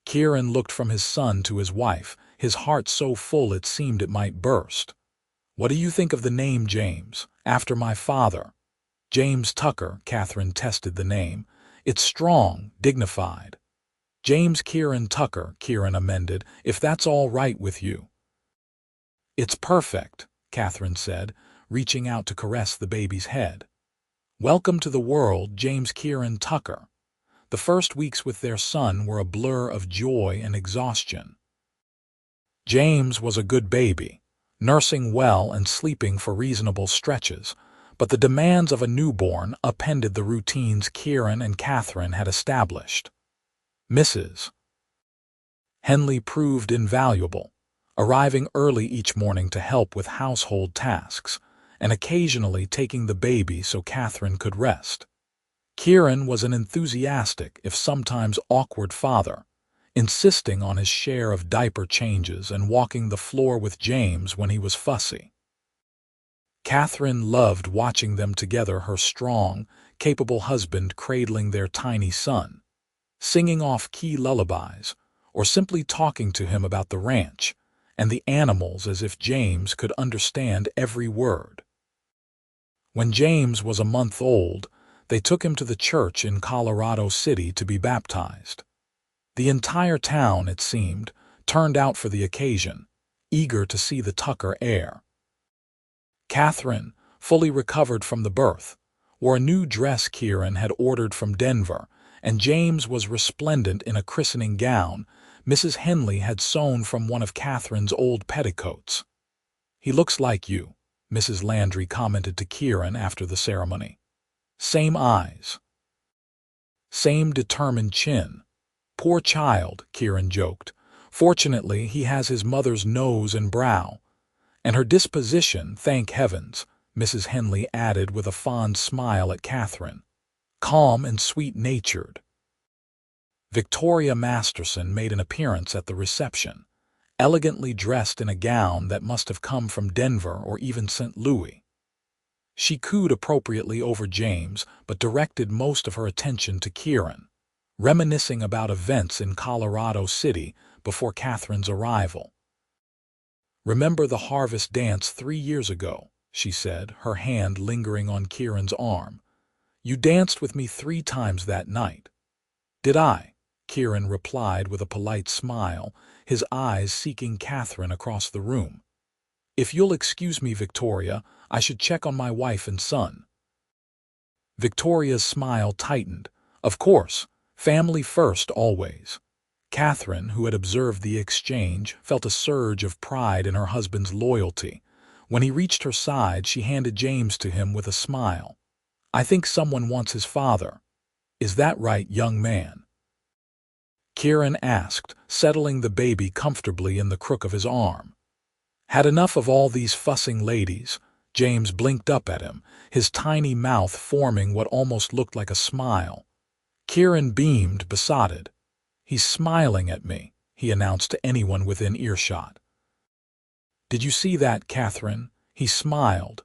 S1: Kieran looked from his son to his wife, his heart so full it seemed it might burst. "What do you think of the name James, after my father?" "James Tucker," Catherine tested the name. "It's strong, dignified." "James Kieran Tucker," Kieran amended, "if that's all right with you." "It's perfect," Catherine said, reaching out to caress the baby's head. "Welcome to the world, James Kieran Tucker." The first weeks with their son were a blur of joy and exhaustion. James was a good baby, nursing well and sleeping for reasonable stretches, but the demands of a newborn upended the routines Kieran and Catherine had established. Mrs. Henley proved invaluable, arriving early each morning to help with household tasks, and occasionally taking the baby so Catherine could rest. Kieran was an enthusiastic, if sometimes awkward father, insisting on his share of diaper changes and walking the floor with James when he was fussy. Catherine loved watching them together, her strong, capable husband cradling their tiny son, singing off key lullabies, or simply talking to him about the ranch and the animals as if James could understand every word. When James was a month old, they took him to the church in Colorado City to be baptized. The entire town, it seemed, turned out for the occasion, eager to see the Tucker heir. Catherine, fully recovered from the birth, wore a new dress Kieran had ordered from Denver, and James was resplendent in a christening gown Mrs. Henley had sewn from one of Catherine's old petticoats. "He looks like you," Mrs. Landry commented to Kieran after the ceremony. "Same eyes. Same determined chin." "Poor child," Kieran joked. "Fortunately, he has his mother's nose and brow. And her disposition, thank heavens," Mrs. Henley added with a fond smile at Catherine. "Calm and sweet-natured." Victoria Masterson made an appearance at the reception, elegantly dressed in a gown that must have come from Denver or even St. Louis. She cooed appropriately over James, but directed most of her attention to Kieran, reminiscing about events in Colorado City before Catherine's arrival. "Remember the harvest dance 3 years ago," she said, her hand lingering on Kieran's arm. "You danced with me 3 times that night." "Did I?" Kieran replied with a polite smile, his eyes seeking Catherine across the room. "If you'll excuse me, Victoria, I should check on my wife and son." Victoria's smile tightened. "Of course, family first always." Catherine, who had observed the exchange, felt a surge of pride in her husband's loyalty. When he reached her side, she handed James to him with a smile. "I think someone wants his father. Is that right, young man?" Kieran asked, settling the baby comfortably in the crook of his arm. "Had enough of all these fussing ladies?" James blinked up at him, his tiny mouth forming what almost looked like a smile. Kieran beamed, besotted. "He's smiling at me," he announced to anyone within earshot. "Did you see that, Catherine? He smiled."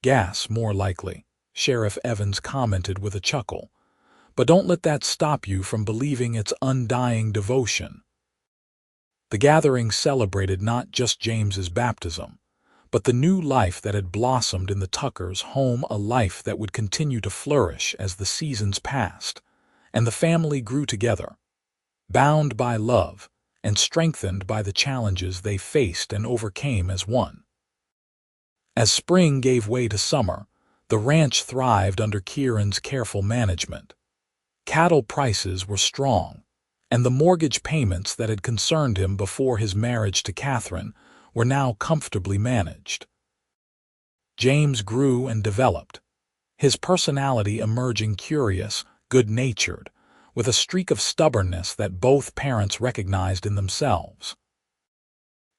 S1: "Gas, more likely," Sheriff Evans commented with a chuckle. "But don't let that stop you from believing it's undying devotion." The gathering celebrated not just James's baptism, but the new life that had blossomed in the Tuckers' home, a life that would continue to flourish as the seasons passed, and the family grew together, bound by love and strengthened by the challenges they faced and overcame as one. As spring gave way to summer, the ranch thrived under Kieran's careful management. Cattle prices were strong, and the mortgage payments that had concerned him before his marriage to Catherine were now comfortably managed. James grew and developed, his personality emerging curious, good-natured, with a streak of stubbornness that both parents recognized in themselves.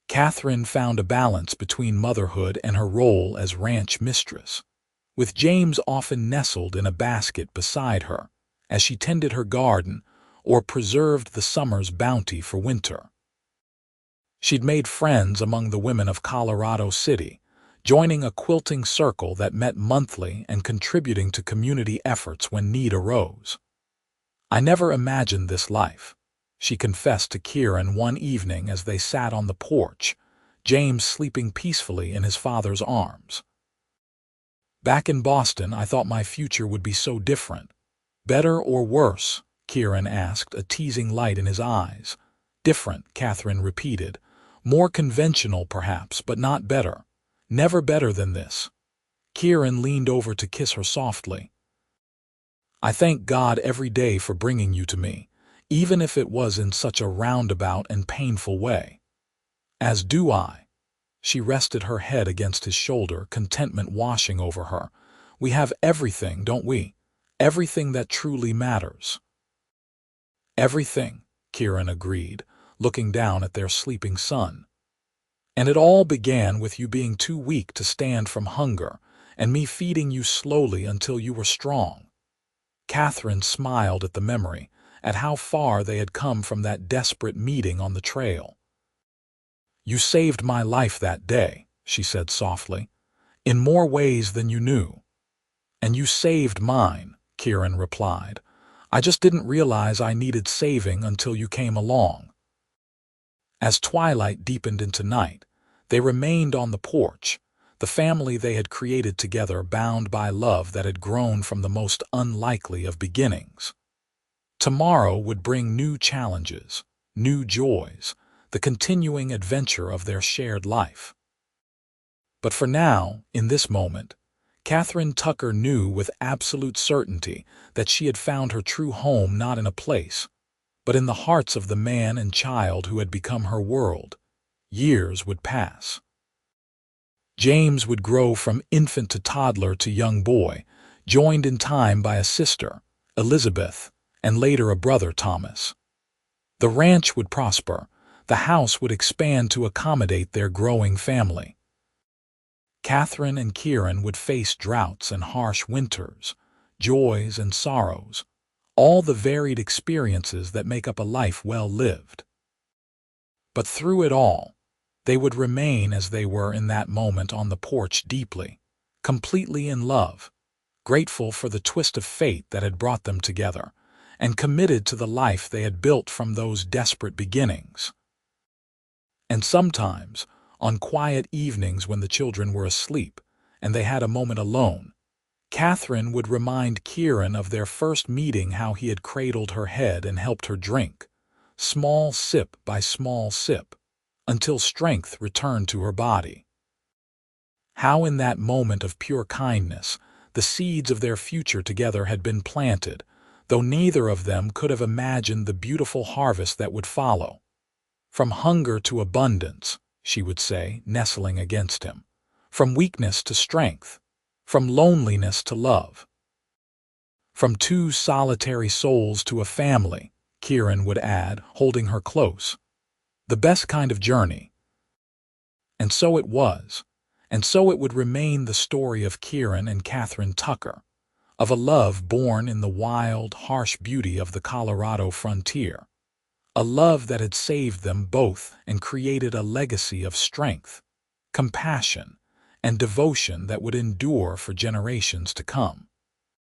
S1: Catherine found a balance between motherhood and her role as ranch mistress, with James often nestled in a basket beside her as she tended her garden or preserved the summer's bounty for winter. She'd made friends among the women of Colorado City, joining a quilting circle that met monthly and contributing to community efforts when need arose. "I never imagined this life," she confessed to Kieran one evening as they sat on the porch, James sleeping peacefully in his father's arms. "Back in Boston, I thought my future would be so different." "Better or worse?" Kieran asked, a teasing light in his eyes. "Different," Catherine repeated. "More conventional, perhaps, but not better. Never better than this." Kieran leaned over to kiss her softly. "I thank God every day for bringing you to me, even if it was in such a roundabout and painful way." "As do I." She rested her head against his shoulder, contentment washing over her. "We have everything, don't we? Everything that truly matters." "Everything," Kieran agreed, looking down at their sleeping son. "And it all began with you being too weak to stand from hunger, and me feeding you slowly until you were strong." Catherine smiled at the memory, at how far they had come from that desperate meeting on the trail. "You saved my life that day," she said softly, "in more ways than you knew." "And you saved mine," Kieran replied. "I just didn't realize I needed saving until you came along." As twilight deepened into night, they remained on the porch, the family they had created together, bound by love that had grown from the most unlikely of beginnings. Tomorrow would bring new challenges, new joys, the continuing adventure of their shared life. But for now, in this moment, Catherine Tucker knew with absolute certainty that she had found her true home not in a place, but in the hearts of the man and child who had become her world. Years would pass. James would grow from infant to toddler to young boy, joined in time by a sister, Elizabeth, and later a brother, Thomas. The ranch would prosper, the house would expand to accommodate their growing family. Catherine and Kieran would face droughts and harsh winters, joys and sorrows, all the varied experiences that make up a life well lived. But through it all, they would remain as they were in that moment on the porch, deeply, completely in love, grateful for the twist of fate that had brought them together, and committed to the life they had built from those desperate beginnings. And sometimes, on quiet evenings when the children were asleep and they had a moment alone, Catherine would remind Kieran of their first meeting, how he had cradled her head and helped her drink, small sip by small sip, until strength returned to her body. How in that moment of pure kindness, the seeds of their future together had been planted, though neither of them could have imagined the beautiful harvest that would follow. "From hunger to abundance," she would say, nestling against him. "From weakness to strength. From loneliness to love. From two solitary souls to a family," Kieran would add, holding her close. "The best kind of journey." And so it was, and so it would remain, the story of Kieran and Catherine Tucker, of a love born in the wild, harsh beauty of the Colorado frontier. A love that had saved them both and created a legacy of strength, compassion, and devotion that would endure for generations to come.